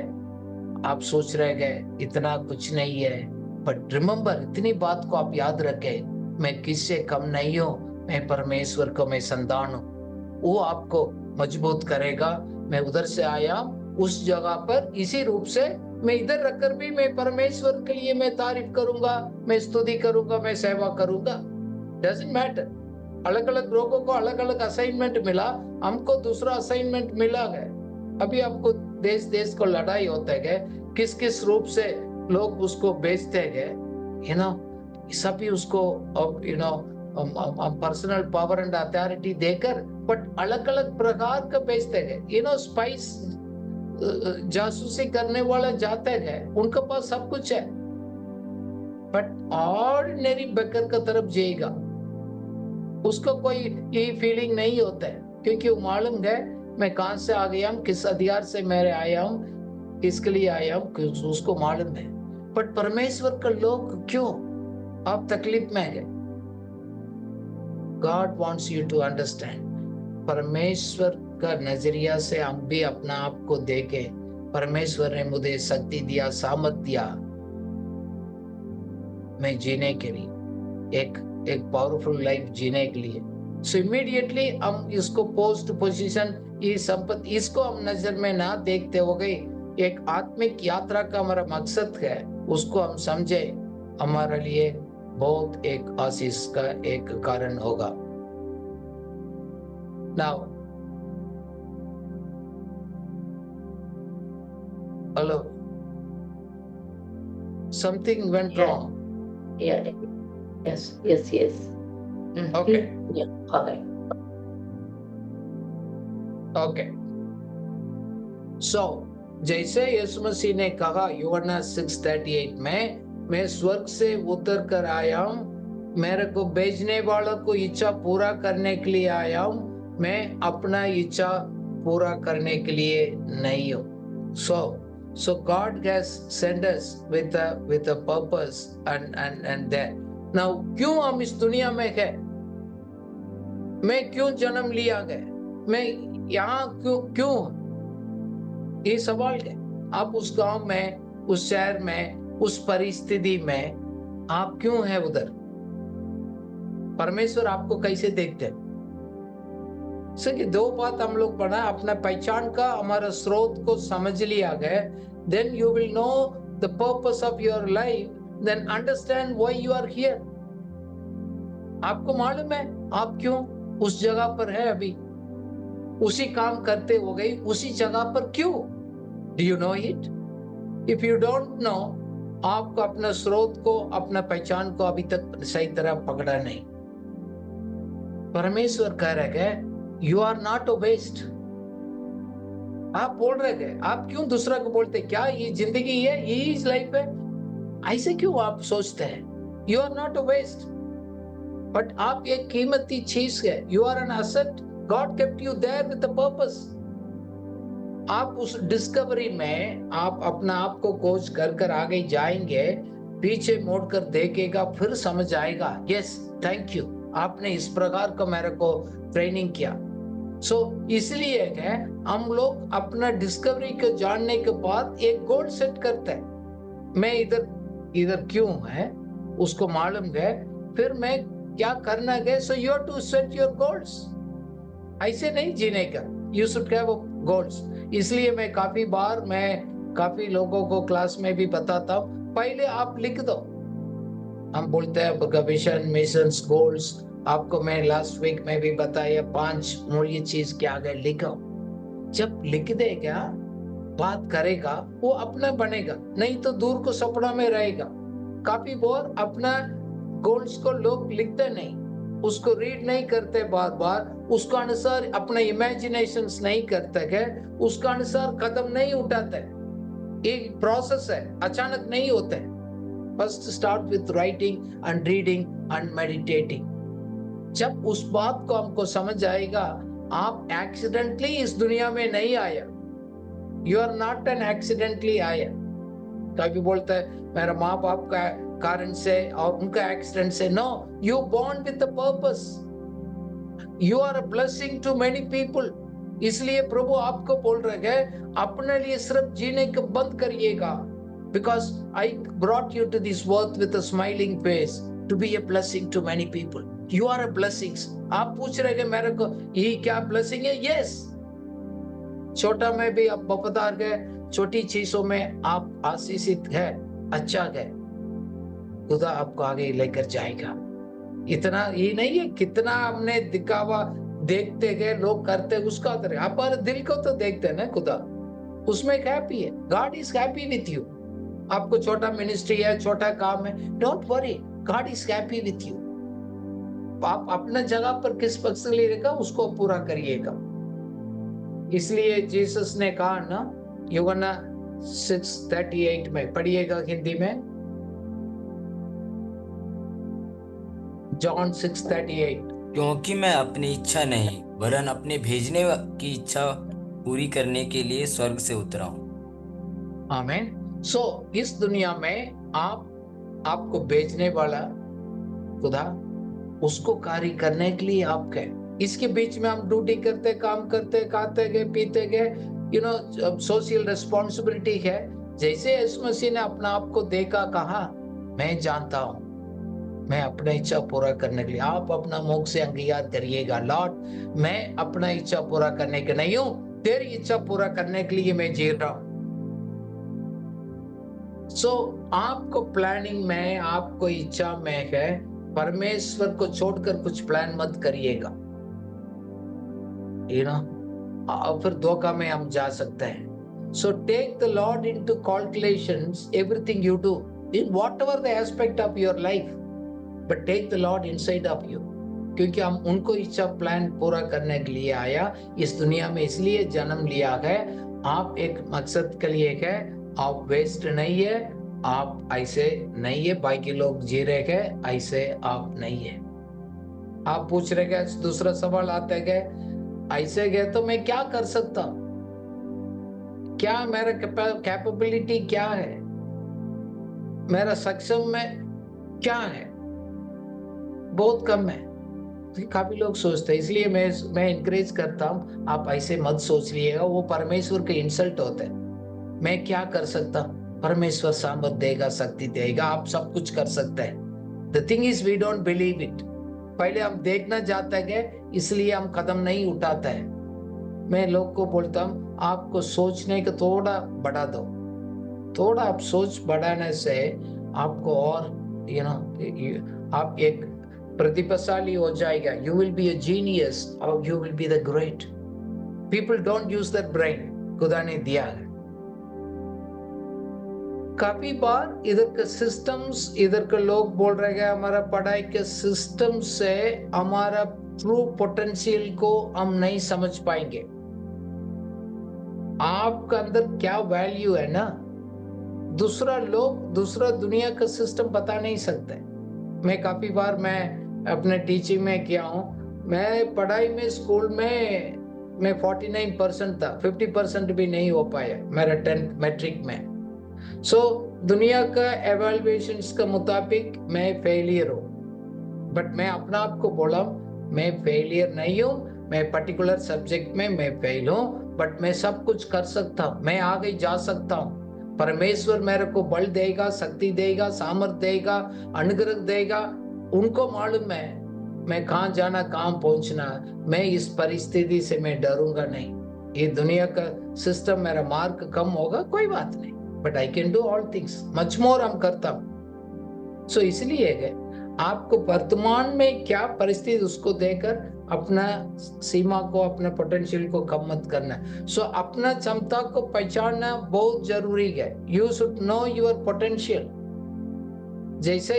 आप सोच रहे गए इतना कुछ नहीं है, बट रिमेंबर, इतनी बात को आप याद रखें, मैं किससे कम नहीं हूं, मैं परमेश्वर को मैं संतान हूं। वो आपको मजबूत करेगा। मैं उधर से आया, उस जगह पर इसी रूप से मैं इधर रखकर भी मैं परमेश्वर के लिए मैं तारीफ करूंगा, मैं स्तुति करूंगा, मैं सेवा करूंगा। डजंट मैटर, अलग अलग लोगों को अलग अलग असाइनमेंट मिला, हमको दूसरा असाइनमेंट मिला है। अभी आपको देश देश को लड़ाई होते गए, किस किस रूप से लोग उसको बेचते गए, यू नो, सभी उसको you know personal power and authority देकर, बट अलग अलग प्रकार का बेचते गए। यू नो, स्पाइस जासूसी करने वाला जाते गए, उनके पास सब कुछ है, बट ऑर्डिनरी बेकर का तरफ जाएगा, उसको कोई ये फीलिंग नहीं होता है, क्योंकि वो मालूम है मैं कहां से आ गया हूं, किस अधिकार से मैं आया हूं, किसके लिए आया हूं, उसको मालूम है। बट परमेश्वर का लोग क्यों आप तकलीफ में है? God wants you to understand, परमेश्वर का नजरिया से हम भी अपना आप को देखें। परमेश्वर ने मुझे शक्ति दिया, सामर्थ दिया मैं जीने के लिए, एक पावरफुल लाइफ जीने के लिए। सो इमीडिएटली हम इसको पोस्ट पोजीशन, ये संपत्ति, इसको हम नजर में ना देखते हो गई, एक आत्मिक यात्रा का हमारा मकसद है, उसको हम समझे, हमारे लिए बहुत एक आशीष का एक कारण होगा। Now hello, something went Yeah. Wrong. Yeah. Yes. Okay. Yeah. Okay. Okay, so जैसे यीशु मसीह ने कहा यूहन्ना 6:38 में, मैं स्वर्ग से उतर कर आया हूं, मेरे को भेजने वालों को इच्छा पूरा करने के लिए आया हूं, मैं अपना इच्छा पूरा करने के लिए नहीं हूं। So God has sent us with a purpose and that. Now क्यों हम इस दुनिया में है? मैं क्यों जन्म लिया गया? मैं यहाँ क्यों? ये सवाल है। आप उस गांव में, उस शहर में, उस परिस्थिति में आप क्यों हैं उधर? परमेश्वर आपको कैसे देखते हैं? सर, ये दो बात हम लोग पढ़ा, अपना पहचान का हमारा स्रोत को समझ लिया गया, then you will know the purpose of your life, then understand why you are here. आपको मालूम है आप क्यों उस जगह पर है, अभी उसी काम करते हो गई उसी जगह पर क्यों? Do you know it? If you don't know, आपको अपना स्रोत को, अपना पहचान को अभी तक सही तरह पकड़ा नहीं। परमेश्वर कह रहे हैं you are not a waste. आप बोल रहे हैं, आप क्यों दूसरा को बोलते, क्या ये जिंदगी है, ये लाइफ है, ऐसे क्यों आप सोचते हैं? You are not a waste, but आप एक कीमती चीज है, you are an asset, God kept you there with a purpose. आप उस डिस्कवरी में आप अपना आप को खोज कर कर आगे जाएंगे, पीछे मोड़कर देखेगा, फिर समझ आएगा यस थैंक यू, आपने इस प्रकार का मेरे को ट्रेनिंग किया। इसलिए है हम लोग अपना डिस्कवरी को जानने के बाद एक गोल सेट करते हैं, मैं इधर क्यों है उसको मालूम है, फिर मैं क्या करना है। So you have to set your goals. ऐसे नहीं जीने का, यू शुड हैव गोल्स। इसलिए मैं काफी लोगों को क्लास में भी बताता हूँ, पहले आप लिख दो। हम बोलते हैं विजन, मिशंस, गोल्स। आपको मैं लास्ट वीक में भी बताया 5 मूल्य चीज क्या है, लिखो। जब लिख देगा, बात करेगा, वो अपना बनेगा, नहीं तो दूर को सपना में रहेगा। काफी बार अपना गोल्स को लोग लिखते नहीं, उसको रीड नहीं करते बार बार, उसके अनुसार अपने इमेजिनेशंस नहीं करते है, उसका अनुसार कदम नहीं उठाते। एक प्रोसेस है, अचानक नहीं होते। First start with writing and reading and meditating. जब उस बात को हमको समझ आएगा, आप एक्सीडेंटली इस दुनिया में नहीं आया, you are not an accidentally आया। कभी बोलता है मेरा माँ बाप का कारण से और उनका एक्सीडेंट से, no, you born with a purpose, you are a blessing to many people. इसलिए प्रभु आपको बोल रहे हैं अपने लिए सिर्फ जीने को बंद करिएगा, because I brought you to this world with a smiling face to be a blessing to many people. You are a blessings. आप पूछ रहे हैं मेरे को ये क्या ब्लेसिंग है? यस, छोटा में भी आप वफादार गए, छोटी चीजों में आप आशीषित है, अच्छा है, खुदा आपको आगे लेकर जाएगा। इतना ये नहीं है कितना हमने दिखावा देखते गए लोग करते, उसका तरह हमारे दिल को तो देखते ना खुदा, उसमें एक हैप्पी है, God is happy with you. आपको छोटा मिनिस्ट्री है, छोटा काम है, don't worry, God is happy with you. आप अपना जगह पर किस पक्ष से लेगा उसको पूरा करिएगा। इसलिए जीसस ने कहा ना, यूहन्ना 6:38 में पढ़िएगा हिंदी में, जॉन 6:38। क्योंकि मैं अपनी इच्छा नहीं वरन अपने भेजने की इच्छा पूरी करने के लिए स्वर्ग से उतरा हूँ। आमीन। इस दुनिया में आपको भेजने वाला खुदा, उसको कार्य करने के लिए आप गए। इसके बीच में हम ड्यूटी करते, काम करते, खाते गए, पीते गए, सोशल रिस्पॉन्सिबिलिटी है। जैसे यीशु मसीह ने अपना आप को देखा, कहा मैं जानता हूं मैं अपना इच्छा पूरा करने के लिए, आप अपना मुख से अंगीकार करिएगा, लॉर्ड मैं अपना इच्छा पूरा करने के नहीं हूं, तेरी इच्छा पूरा करने के लिए मैं जी रहा हूं। आपको प्लानिंग में, आपको इच्छा में है, परमेश्वर को छोड़कर कुछ प्लान मत करिएगा, और फिर धोखा में हम जा सकते हैं। So take the Lord into calculations everything you do in whatever the aspect of your life, but take the Lord inside of you, क्योंकि हम उनको इच्छा प्लान पूरा करने के लिए आया इस दुनिया में, इसलिए जन्म लिया है। आप एक मकसद के लिए है, आप वेस्ट नहीं है, आप ऐसे नहीं है बाकी लोग जी रहे हैं, ऐसे आप नहीं है। आप पूछ रहे हैं, दूसरा सवाल आता है, ऐसे गए तो मैं क्या कर सकता हूं, क्या मेरा कैपेबिलिटी क्या है, मेरा सक्षम में क्या है, बहुत कम है। काफी लोग सोचते हैं, इसलिए मैं इंकरेज करता हूं, आप ऐसे मत सोच लिएगा, वो परमेश्वर के इंसल्ट होते हैं। मैं क्या कर सकता हूं, परमेश्वर सामर्थ देगा, शक्ति देगा, आप सब कुछ कर सकते हैं। The thing is we don't believe it. पहले हम देखना चाहते हैं, इसलिए हम कदम नहीं उठाते हैं। मैं लोग को बोलता हूँ, आपको सोचने का थोड़ा बढ़ा दो, थोड़ा आप सोच बढ़ाने से आपको और आप एक प्रतिभाशाली हो जाएगा। You will be a genius और you will be the great. People don't use that brain, खुदा ने दिया है। काफी बार इधर के सिस्टम्स, इधर के लोग बोल रहे हैं हमारा पढ़ाई के सिस्टम से हमारा ट्रू पोटेंशियल को हम नहीं समझ पाएंगे। आपका अंदर क्या वैल्यू है ना, दूसरा लोग, दूसरा दुनिया का सिस्टम बता नहीं सकते। मैं काफी बार मैं अपने टीचिंग में किया हूं, मैं पढ़ाई में स्कूल में मैं 49% था, 50% भी नहीं हो पाया मेरा 10th मैट्रिक में। सो दुनिया का एवेल्युएशंस के मुताबिक मैं फेलियर हूँ, बट मैं अपना आप को बोला मैं फेलियर नहीं हूँ, मैं पर्टिकुलर सब्जेक्ट में मैं फेल हूँ, बट मैं सब कुछ कर सकता हूँ, मैं आगे जा सकता हूँ। परमेश्वर मेरे को बल देगा, शक्ति देगा, सामर्थ देगा, अनुग्रह देगा। उनको मालूम है मैं कहाँ जाना, कहाँ पहुंचना। मैं इस परिस्थिति से मैं डरूंगा नहीं। ये दुनिया का सिस्टम, मेरा मार्क कम होगा, कोई बात नहीं, but I can do all things, much more हम करता हूँ। सो इसलिए आपको वर्तमान में क्या परिस्थिति उसको देकर अपना सीमा को, अपने पोटेंशियल को कम मत करना। सो अपना क्षमता को पहचानना बहुत जरूरी है। You should know your potential. जैसे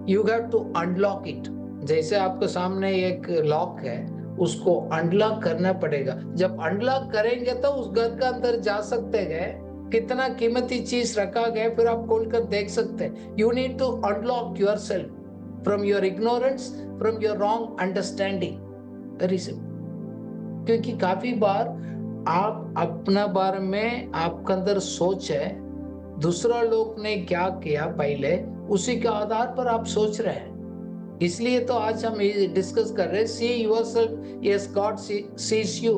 you have to unlock it. जैसे आपको सामने एक लॉक है, उसको अनलॉक करना पड़ेगा। जब अनलॉक करेंगे तो उस घर के अंदर जा सकते हैं, कितना कीमती चीज रखा गया फिर आप खोलकर देख सकते हैं। You need to unlock yourself from your ignorance, from your wrong understanding. Very simple. क्योंकि काफी बार आप अपना बारे में आपके अंदर सोच है, दूसरा लोग ने क्या किया पहले, उसी के आधार पर आप सोच रहे हैं। इसलिए तो आज हम डिस्कस कर रहे हैं, see yourself as God sees you.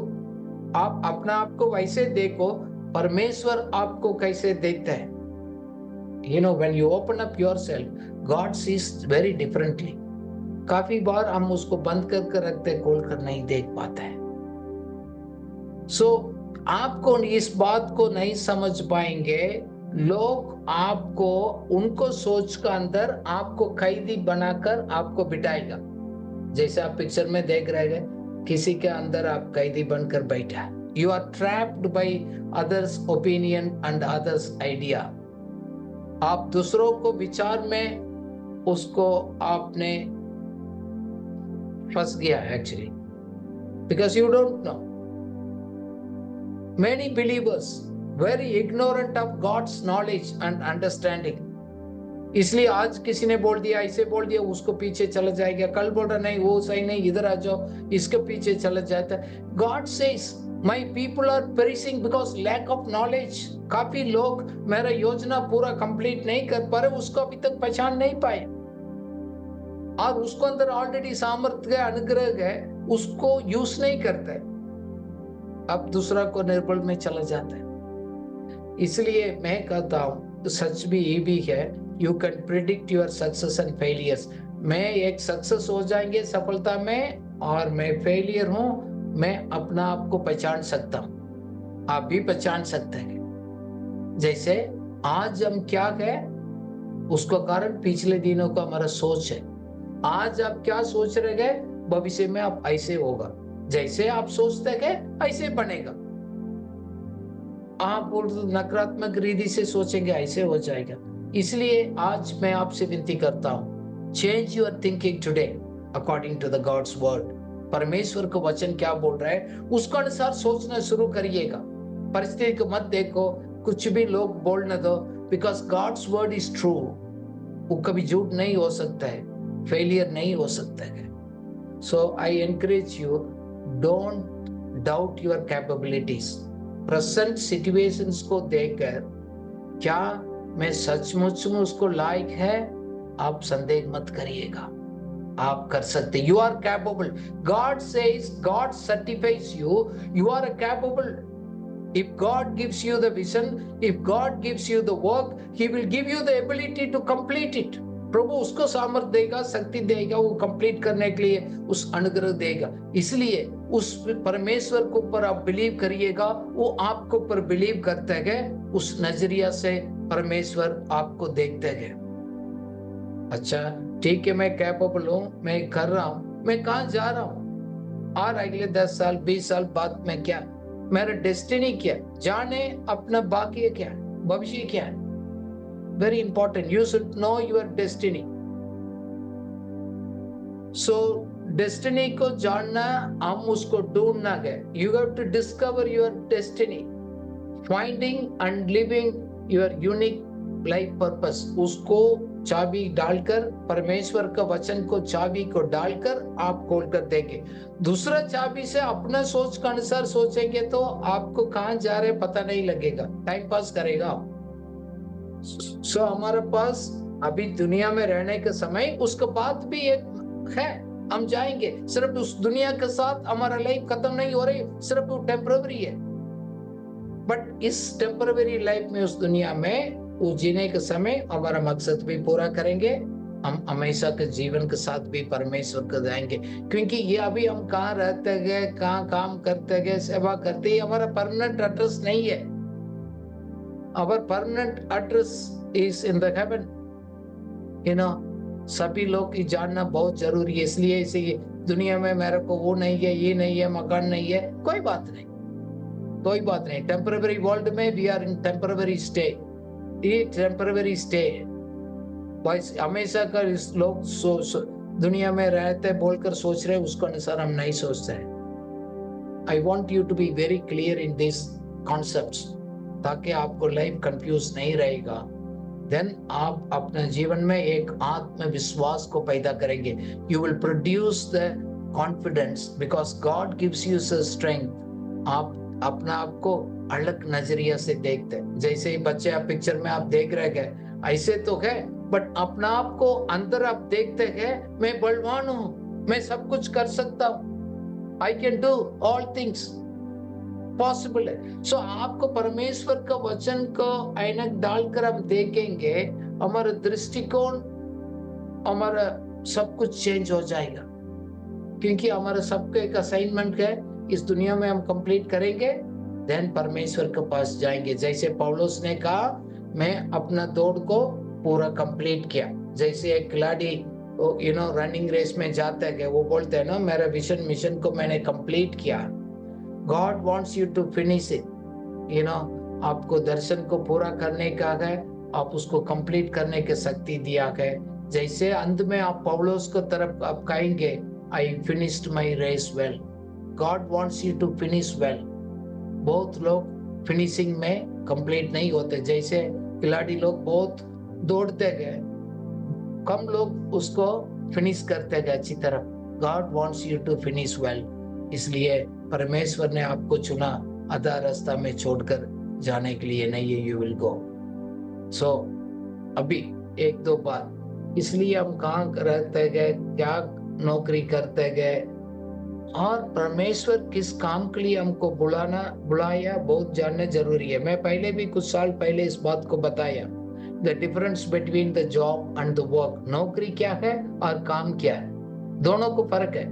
आप अपना आप को वैसे देखो, परमेश्वर आपको कैसे देखता है। When you open up yourself, God sees very differently. काफी बार हम उसको बंद करके रखते, खोल कर नहीं देख पाते हैं। आपको इस बात को नहीं समझ पाएंगे लोग, आपको उनको सोच के अंदर आपको कैदी बनाकर आपको बिठाएगा। जैसे आप पिक्चर में देख रहे हैं, किसी के अंदर आप कैदी बनकर बैठा। You are trapped by others' opinion and others' idea. आप दूसरों को विचार में उसको आपने फंस गया actually, because you don't know. Many believers very ignorant of God's knowledge and understanding. इसलिए आज किसी ने बोल दिया, ऐसे बोल दिया, उसको पीछे चला जाएगा। कल बोल रहा नहीं वो सही नहीं, इधर आ जाओ, इसके पीछे चला जाता है। God says, My people are perishing because lack of knowledge. काफी लोग मेरा योजना पूरा कंप्लीट नहीं कर पा रहे, उसको अभी तक पहचान नहीं पाए, और उसको अंदर ऑलरेडी सामर्थ्य है, अनुग्रह है, उसको यूज नहीं करते, अब दूसरा को निर्बल में चला जाता है। इसलिए मैं कहता हूँ, सच भी ये भी है, you can predict your success and failures. मैं एक सक्सेस हो जाएंगे सफलता में, और मैं फेलियर हूँ, मैं अपना आप को पहचान सकता हूं, आप भी पहचान सकते हैं। जैसे आज हम क्या है, उसका कारण पिछले दिनों का हमारा सोच है। आज आप क्या सोच रहे हैं, भविष्य में आप ऐसे होगा, जैसे आप सोचते हैं ऐसे बनेगा। आप नकारात्मक रीति से सोचेंगे, ऐसे हो जाएगा। इसलिए आज मैं आपसे विनती करता हूं, change your thinking today according to the God's word. परमेश्वर का वचन क्या बोल रहा है, उसके अनुसार सोचना शुरू करिएगा। परिस्थिति को मत देखो, कुछ भी लोग बोलने दो, because God's word is true. वो कभी झूठ नहीं हो सकता है, फेलियर नहीं हो सकता है। So I encourage you, don't doubt your capabilities. Present situations को देखकर क्या मैं सचमुच में उसको लायक है, आप संदेह मत करिएगा, आप कर सकते। You are capable. God says, God certifies you, you are capable. If God gives you the vision, if God gives you the work, He will give you the ability to complete it. प्रभु उसको सामर्थ देगा, शक्ति देगा, वो complete करने के लिए उस अनुग्रह देगा। इसलिए उस परमेश्वर के ऊपर आप बिलीव करिएगा, वो आपके ऊपर बिलीव करते हैं, उस नजरिया से परमेश्वर आपको देखते हैं। अच्छा ठीक है, मैं कैपेबल हूँ, मैं कर रहा हूँ, मैं कहाँ जा रहा हूँ और अगले 10 साल 20 साल बाद में क्या, मेरा डेस्टिनी क्या, जाने अपना भाग्य क्या है, भविष्य क्या है। Very important, you should know your destiny. So destiny को जानना, हम उसको ढूंढना है। You have to discover your destiny, finding and living your unique life purpose. उसको चाबी डालकर, परमेश्वर का वचन को चाबी को डालकर आप खोल कर देंगे। दूसरा चाबी से अपना सोच के अनुसार सोचेंगे तो आपको कहाँ जा रहे पता नहीं लगेगा, टाइम पास करेगा। सो हमारे पास अभी दुनिया में रहने के समय, उसके बाद भी एक है, हम जाएंगे। सिर्फ उस दुनिया के साथ हमारा लाइफ खत्म नहीं हो रही, सिर्फ वो टेम्पररी है। बट इस टेम्पररी लाइफ में, उस दुनिया में वो जीने के समय हमारा मकसद भी पूरा करेंगे, हम हमेशा के जीवन के साथ भी परमेश्वर को जाएंगे। क्योंकि ये अभी हम कहाँ रहते गए, कहाँ काम करते गए, सेवा करते, हमारा परमानेंट एड्रेस नहीं है। Our permanent address is in the heaven. You know, सभी लोग की जानना बहुत जरूरी है। इसलिए इसे दुनिया में मेरे को वो नहीं है, ये नहीं है, मकान नहीं है, कोई बात नहीं, कोई बात नहीं। टेम्पररी वर्ल्ड में we are in temporary stay, ये टेम्पररी स्टे है। हमेशा कर इस लोग दुनिया में रहते बोलकर सोच रहे, उसको अनुसार हम नहीं सोचते हैं। I want you to be very clear in these concepts, ताकि आपको लाइफ कंफ्यूज नहीं रहेगा। देन आप अपने जीवन में एक आत्मविश्वास को पैदा करेंगे। You will produce the confidence because God gives you strength. आप अपना आप को अलग नजरिया से देखते हैं। जैसे ही बच्चे आप पिक्चर में आप देख रहे हैं, ऐसे तो है, बट अपना आप को अंदर आप देखते हैं, मैं बलवान हूं, मैं सब कुछ कर सकता हूं, I can do all things, possible है। सो आपको परमेश्वर का वचन को ऐनक डालकर हम देखेंगे, हमारा दृष्टिकोण, हमारा सब कुछ चेंज हो जाएगा। क्योंकि हमारा सबका एक असाइनमेंट है, इस दुनिया में हम कंप्लीट करेंगे, देन परमेश्वर के पास जाएंगे। जैसे पौलुस ने कहा, मैं अपना दौड़ को पूरा कंप्लीट किया। जैसे एक खिलाड़ी रनिंग रेस में जाते हैं, वो बोलते हैं ना, मेरा विजन मिशन को मैंने कंप्लीट किया। God wants you to finish it. आपको दर्शन को पूरा करने का है, आप उसको कंप्लीट करने की शक्ति दिया है। जैसे अंत में आप पौलुस को तरफ आप कहेंगे, I finished my race well. God wants you to finish well. बहुत लोग फिनिशिंग में कंप्लीट नहीं होते। जैसे खिलाड़ी लोग बहुत दौड़ते गए, कम लोग उसको फिनिश करते गए अच्छी तरह। God wants you to finish well. इसलिए परमेश्वर ने आपको चुना, आधा रास्ता में छोड़कर जाने के लिए नहीं है। You will go. सो अभी एक दो बात, इसलिए हम कहाँ रहते गए, क्या नौकरी करते गए, और परमेश्वर किस काम के लिए हमको बुलाया, बहुत जानना जरूरी है। मैं पहले भी कुछ साल पहले इस बात को बताया, the difference between the job and the work. नौकरी क्या है और काम क्या है, दोनों को फर्क है।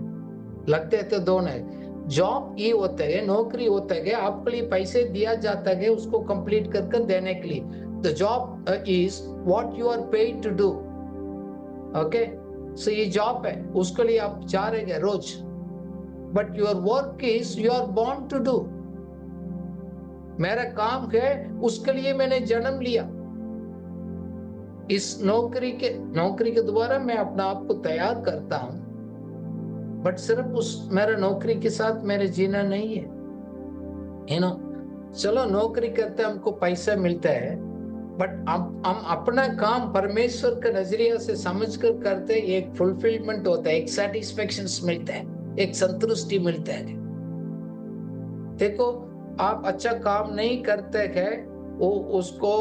लगते तो दोनों है। जॉब ये होता है, नौकरी होता है, आपके लिए पैसे दिया जाता है उसको कंप्लीट कर देने के लिए। The job is what you are paid to do. Okay, so ये जॉब है, उसके लिए आप जा रहे हैं रोज। But your work is you are born to do. मेरा काम है, उसके लिए मैंने जन्म लिया। इस नौकरी के द्वारा मैं अपना आप को तैयार करता हूं, बट सिर्फ उस मेरा नौकरी के साथ मेरे जीना नहीं है। चलो नौकरी करते हमको पैसा मिलता है, बट हम अपना काम परमेश्वर के नजरिया से समझकर करते, एक फुलफिलमेंट होता है, एक सेटिस्फेक्शन मिलता है, एक संतुष्टि मिलता है। देखो, आप अच्छा काम नहीं करते हैं, वो उसको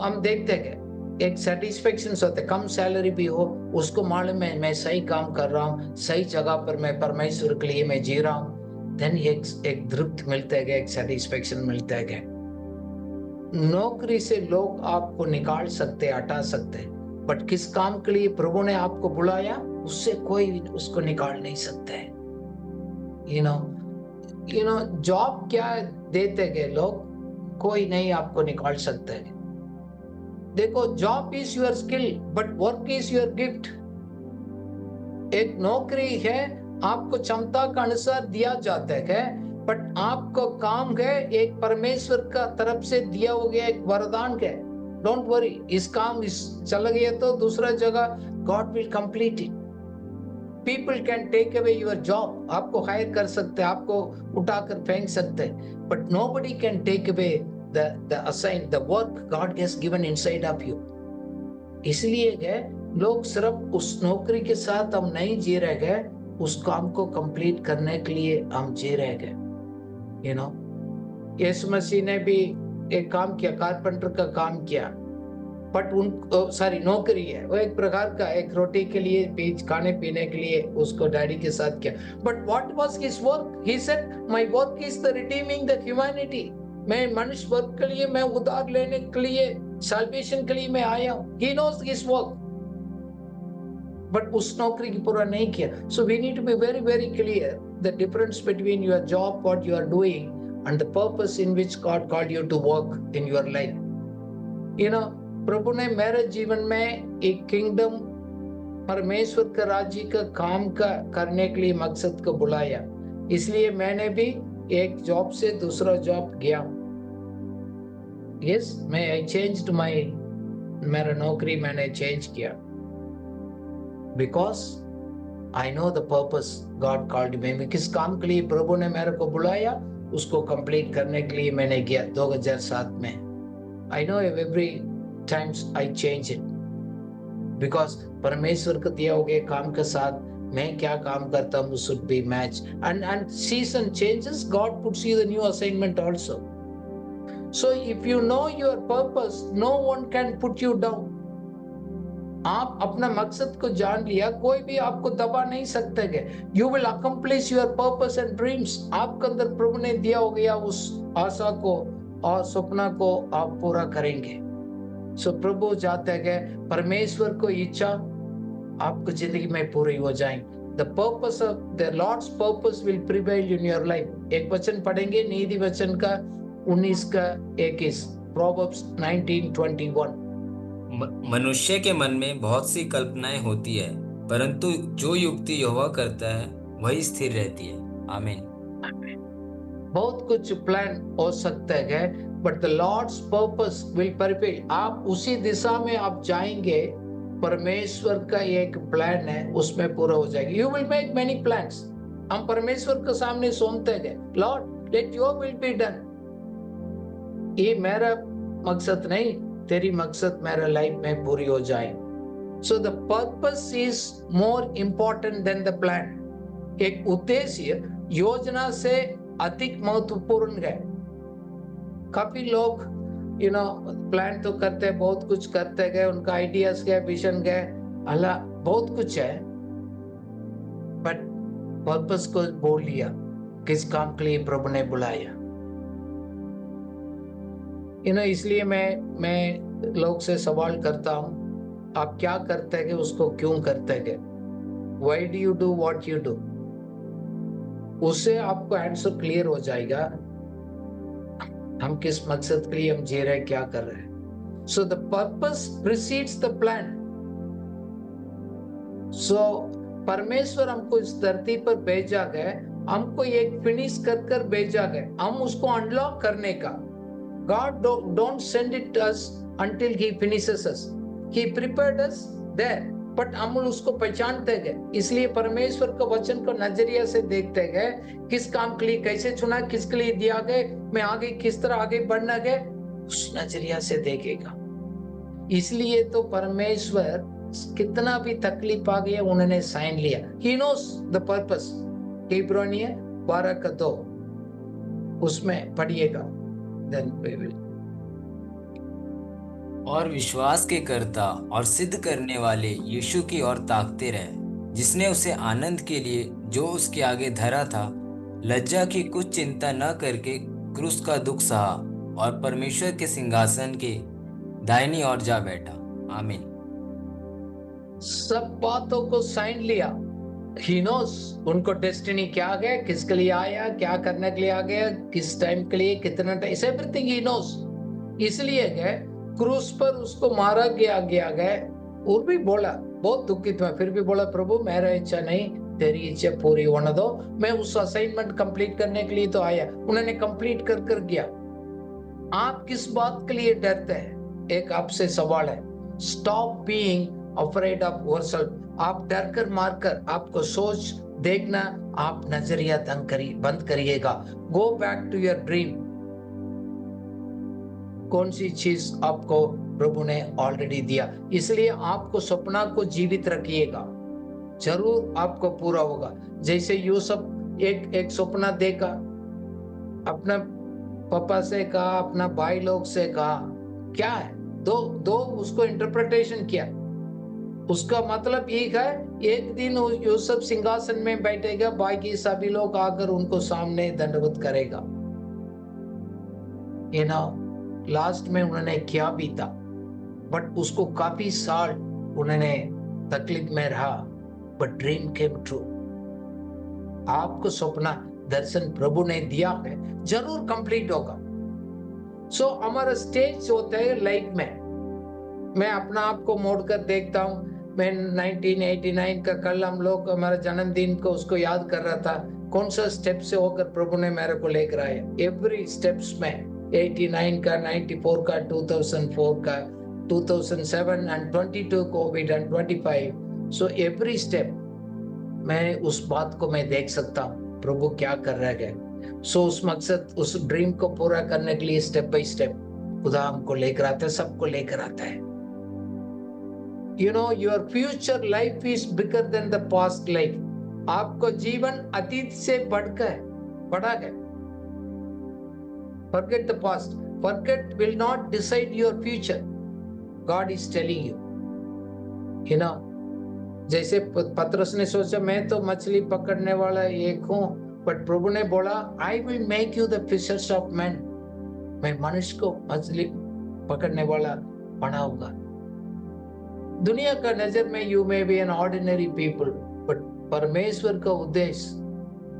हम देखते हैं, एक सेटिस्फेक्शन होता है। कम सैलरी भी हो, उसको मालूम है मैं सही काम कर रहा हूँ, सही जगह पर मैं परमेश्वर के लिए मैं जी रहा हूँ। देन एक तृप्त मिलता है, एक सेटिस्फेक्शन मिलता है। नौकरी से लोग आपको निकाल सकते, हटा सकते, बट किस काम के लिए प्रभु ने आपको बुलाया, उससे कोई उसको निकाल नहीं सकता है। यू नो जॉब क्या देते गए लोग, कोई नहीं आपको निकाल सकता है। देखो, job is your skill but work is your gift. एक नौकरी है, आपको क्षमता का अनुसार दिया जाता है, बट आपको काम है एक परमेश्वर का तरफ से दिया हो गया एक वरदान है। डोंट वरी, इस काम चल गया तो दूसरा जगह God will complete it. People can take away your job, आपको हायर कर सकते हैं, आपको उठाकर फेंक सकते हैं, but nobody can take away the work God has given inside of you। इसलिए है लोग सिर्फ उस नौकरी के साथ हम नहीं जी रहे गए, उस काम को कंप्लीट करने के लिए हम जी रहे गए। यीशु मसीह ने भी एक काम किया, कारपेंटर का काम किया, बट नौकरी है वो एक प्रकार का, एक रोटी के लिए, बीच खाने पीने के लिए उसको डैडी के साथ किया। But what was his work? He said my work is the redeeming the humanity. मैं मनुष्य वर्ग के लिए, मैं उद्धार लेने के लिए, सैल्वेशन के लिए मैं आया हूं। He knows his work, but उस नौकरी की पूरा नहीं किया। So we need to be very very clear the difference between your job, what you are doing, and the purpose in which God called you to work in your life. प्रभु ने मेरे जीवन में एक किंगडम, परमेश्वर का राज्य का काम करने के लिए मकसद को बुलाया, इसलिए मैंने भी एक जॉब से दूसरा जॉब गया। यस, मैं आई चेंज्ड मेरा नौकरी मैंने चेंज किया, because I know the purpose God called me. किस काम के लिए प्रभु ने मेरे को बुलाया, उसको कंप्लीट करने के लिए मैंने गया 2007 में। I know every times I change it, because परमेश्वर को दिया हो गया काम के साथ मैं क्या काम करता हूँ should be match, and season changes, God puts you the new assignment also. So if you know your purpose, no one can put you down. आप अपना मकसद को जान लिया, कोई भी आपको दबा नहीं सकते है। You will accomplish your purpose and dreams। आपके अंदर प्रभु ने दिया हो गया उस आशा को और सपना को आप पूरा करेंगे। सो प्रभु चाहते हैं परमेश्वर को इच्छा आपको जिंदगी में पूरी हो जाए। The purpose of the Lord's purpose will prevail in your life। एक वचन पढ़ेंगे, नीति वचन का 19 का 21, Proverbs 19:21। मनुष्य के मन में बहुत सी कल्पनाएं होती है, परंतु जो युक्ति यहोवा करता है वही स्थिर रहती है। आमीन। बहुत कुछ प्लान हो सकता है, but the Lord's purpose will perfect. आप उसी दिशा में आप जाएंगे, परमेश्वर का एक प्लान है उसमें पूरा हो जाएगा। You will make many plans. हम परमेश्वर के सामने सुनते हैं, Lord let your will be done. ये मेरा मकसद नहीं, तेरी मकसद मेरा लाइफ में पूरी हो जाए। सो the purpose is more important then the plan. एक उद्देश्य योजना से अधिक महत्वपूर्ण है। काफी लोग प्लान तो करते हैं, बहुत कुछ करते हैं, उनका आइडियाज है, विजन है, अल्लाह बहुत कुछ है, बट पर्पस को बोल लिया, किस काम के लिए प्रभु ने बुलाया। इसलिए मैं लोग से सवाल करता हूं, आप क्या करते हैं, उसको क्यों करते हैं? Why do you do what you do? उससे आपको आंसर क्लियर हो जाएगा, हम किस मकसद के लिए हम जी रहे, क्या कर रहे हैं। So the purpose precedes the plan. So परमेश्वर हमको इस धरती पर भेजा गया, हमको एक फिनिश कर भेजा गया, हम उसको अनलॉक करने का। God don't send it us until he finishes us। He prepared us there, but हम उसको पहचानते गए। इसलिए परमेश्वर के वचन को नजरिया से देखते गए, किस काम के लिए कैसे चुना, किसके लिए दिया गए, मैं आगे किस तरह आगे बढ़ना गए, उस नजरिया से देखेगा। इसलिए तो परमेश्वर कितना भी तकलीफ आ गया, उन्होंने साइन लिया। He knows the purpose। इब्रानियों 12:2 उसमें पढ़िएगा। Then we will। और विश्वास के कर्ता और सिद्ध करने वाले यीशु की ओर ताकते रहे, जिसने उसे आनंद के लिए जो उसके आगे धरा था लज्जा की कुछ चिंता न करके क्रूस का दुख सहा और परमेश्वर के सिंहासन के दाहिनी ओर जा बैठा। आमीन। सब बातों को साइन लिया। He knows उनको डेस्टिनी क्या है, किसके लिए आया, क्या करने के लिए आ गया, किस टाइम के लिए, कितना टाइम, एवरीथिंग ही knows। इसलिए गए क्रूस पर, उसको मारा गया गए। और भी बोला, बहुत दुखित में, फिर भी बोला प्रभु मेरा इच्छा नहीं, तेरी इच्छा पूरी होने दो। मैं उस असाइनमेंट कंप्लीट करने के लिए तो आया। उन्होंने कंप्लीट कर गया। आप किस बात के लिए डरते हैं? एक आपसे सवाल है। Stop being afraid of yourself. आप डर कर मार कर आपको सोच देखना, आप नजरिया बंद करिएगा। Go back to your dream. कौन सी चीज आपको प्रभु ने ऑलरेडी दिया, इसलिए आपको सपना को जीवित रखिएगा, जरूर आपको पूरा होगा। जैसे यूसुफ एक सपना देखा, अपना पापा से कहा, अपना भाई लोग से कहा, क्या है, दो उसको इंटरप्रिटेशन किया। उसका मतलब ये है, एक दिन यूसुफ सिंहासन में बैठेगा, बाकी सभी लोग आकर उनको सामने दंडवत करेगा। लास्ट में उन्होंने किया भी था, बट उसको काफी साल उन्होंने तकलीफ में रहा, बट ड्रीम केम ट्रू। आपको सपना दर्शन प्रभु ने दिया है, जरूर कंप्लीट होगा। सो हमारा स्टेज होता है लाइफ में। मैं अपना आप को मोड़ कर देखता हूँ। मैं 1989 का कल हम लोग हमारा जन्मदिन को उसको याद कर रहा था। कौन सा स्टेप से होकर प्रभु ने मेरे को लेकर आया, एवरी स्टेप्स में, 89 का, 94 का, 2004 का, 2007 and 22 Covid and 25। So every step मैं उस बात को मैं देख सकता हूँ प्रभु क्या कर रहे हैं। सो उस मकसद, उस ड्रीम को पूरा करने के लिए स्टेप बाय स्टेप खुदा हमको लेकर आता है, सबको लेकर आता है। Your future life is bigger than the past life. आपको जीवन अतीत से बढ़ा है। Forget the past. Forget will not decide your future. God is telling you. जैसे पतरस ने सोचा मैं तो मछली पकड़ने वाला एक हूं, बट प्रभु ने बोला I will make you the fishers of man. मैं मनुष्य को मछली पकड़ने वाला बनाऊंगा। दुनिया का नजर में you may be an ordinary people, but परमेश्वर का उद्देश्य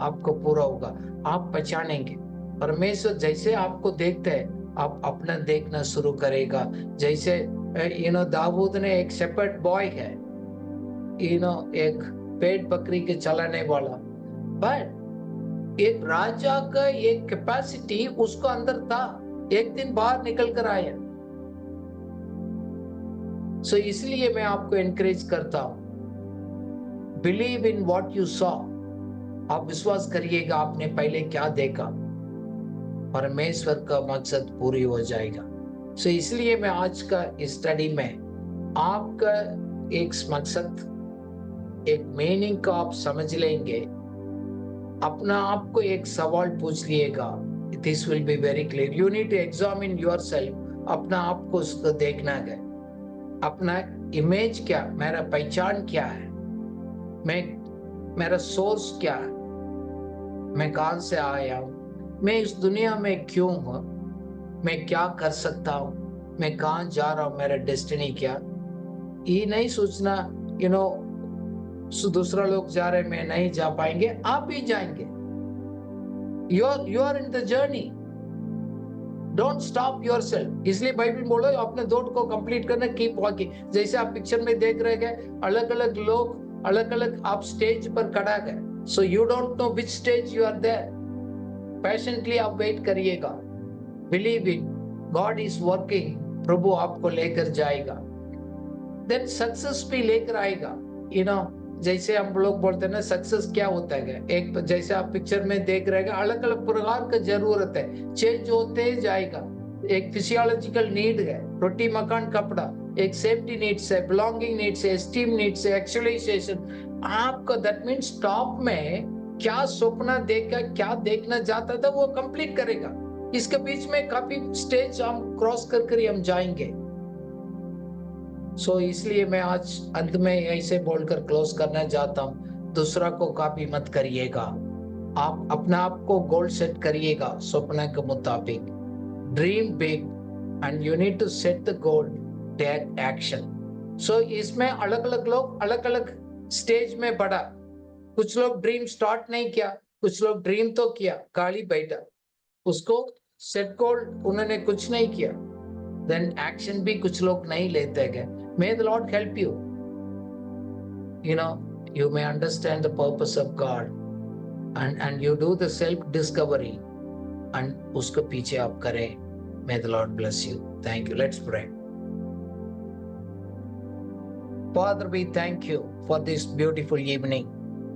आपको पूरा होगा। आप पहचानेंगे परमेश्वर जैसे आपको देखते हैं, आप अपना देखना शुरू करेगा। जैसे दाऊद ने एक शेपर्ड बॉय है, एक पेट बकरी के चलाने वाला, बट एक राजा का एक कैपेसिटी उसको अंदर था, एक दिन बाहर निकल कर आया। सो इसलिए मैं आपको एनकरेज करता हूं, believe in what you saw. आप विश्वास करिएगा आपने पहले क्या देखा, परमेश्वर का मकसद पूरी हो जाएगा। सो इसलिए मैं आज का स्टडी में आपका एक मकसद, एक मीनिंग को आप समझ लेंगे। अपना आपको एक सवाल पूछ लिएगा, this will be very clear. You need to examine yourself. अपना आपको उसको देखना है, अपना इमेज क्या, मेरा पहचान क्या है, मेरा सोर्स क्या है, मैं कहां से आया हूं, मैं इस दुनिया में क्यों हूं, मैं क्या कर सकता हूं, मैं कहां जा रहा हूं, मेरा डेस्टिनी क्या। ये नहीं सोचना दूसरा लोग जा रहे मैं नहीं जा पाएंगे, आप भी जाएंगे। You are in the journey, don't stop yourself. इसलिए बाइबल बोलो अपने दौड़ को कंप्लीट करना, कीप वॉकिंग। जैसे आप पिक्चर में देख रहे हैं, अलग अलग लोग अलग अलग आप स्टेज पर खड़ा है। So you don't know which stage you are there. Passionately आप वेट करिएगा, believe in God is working. प्रभु आपको लेकर जाएगा, देन सक्सेस भी लेकर आएगा। जैसे हम लोग बोलते हैं ना, सक्सेस क्या होता है, एक जैसे आप पिक्चर में देख रहे हैं, अलग अलग प्रकार का जरूरत है, चेंज होते जाएगा। एक फिजियोलॉजिकल नीड है, रोटी मकान कपड़ा, एक सेफ्टी नीड्स है, बिलोंगिंग नीड्स है, एस्टीम नीड्स है, एक्चुअलाइजेशन। आपका दैट मीन्स टॉप में क्या सपना देखा, क्या देखना चाहता था, वो कंप्लीट करेगा। इसके बीच में काफी स्टेज हम क्रॉस कर हम जाएंगे। सो इसलिए मैं आज अंत में ऐसे बोलकर क्लोज करना चाहता हूं, दूसरा को कॉपी मत करिएगा, आप अपना आप को गोल सेट करिएगा स्वप्न के मुताबिक। Dream big and you need to set the goal, take action. So इसमें अलग अलग लोग अलग अलग स्टेज में बढ़ा। कुछ लोग ड्रीम स्टार्ट नहीं किया, कुछ लोग ड्रीम तो किया, गाड़ी बैठा, उसको सेट गोल उन्होंने कुछ नहीं किया, देन एक्शन भी कुछ लोग नहीं लेते गए। मे the Lord help you, you know, you may understand the purpose of God and you do the self discovery and उसको पीछे आप करें। May the Lord bless you. Thank you. Let's pray. Father, we thank you for this beautiful evening.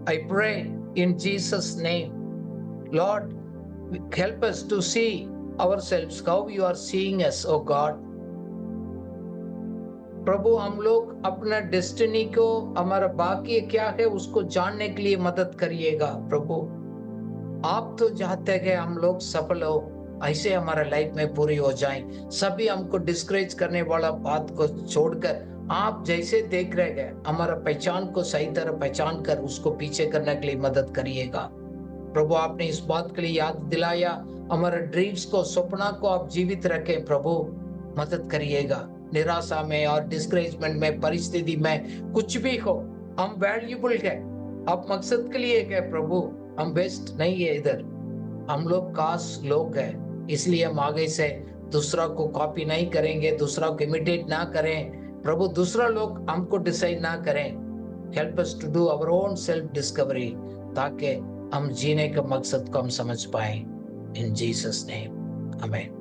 I pray in Jesus' name, Lord, help us to see ourselves how you are seeing us, oh God. प्रभु, हम लोग अपना destiny को, हमारा बाकी क्या है उसको जानने के लिए मदद करिएगा। प्रभु, आप तो चाहते हैं हम लोग सफल हो, ऐसे हमारा लाइफ में पूरी हो जाए। सभी हमको डिस्करेज करने वाला बात को छोड़कर आप जैसे देख रहे हैं, हमारा पहचान को सही तरह पहचान कर उसको पीछे करने के लिए मदद करिएगा। प्रभु, आपने इस बात के लिए याद दिलाया, हमारे ड्रीम्स को, सपना को आप जीवित रखें। प्रभु, मदद करिएगा। निराशा में और डिस्करेजमेंट में, परिस्थिति में कुछ भी हो, हम वैल्यूबल है, आप मकसद के लिए गए। प्रभु, हम वेस्ट नहीं है, इधर हम लोग खास लोग हैं, इसलिए हम आगे से दूसरा को कॉपी नहीं करेंगे, दूसरा को इमिटेट ना करें। प्रभु, दूसरा लोग हमको डिसाइड ना करें। Help us to do our own self discovery, ताकि हम जीने का मकसद को हम समझ पाए। इन जीसस नेम, आमीन।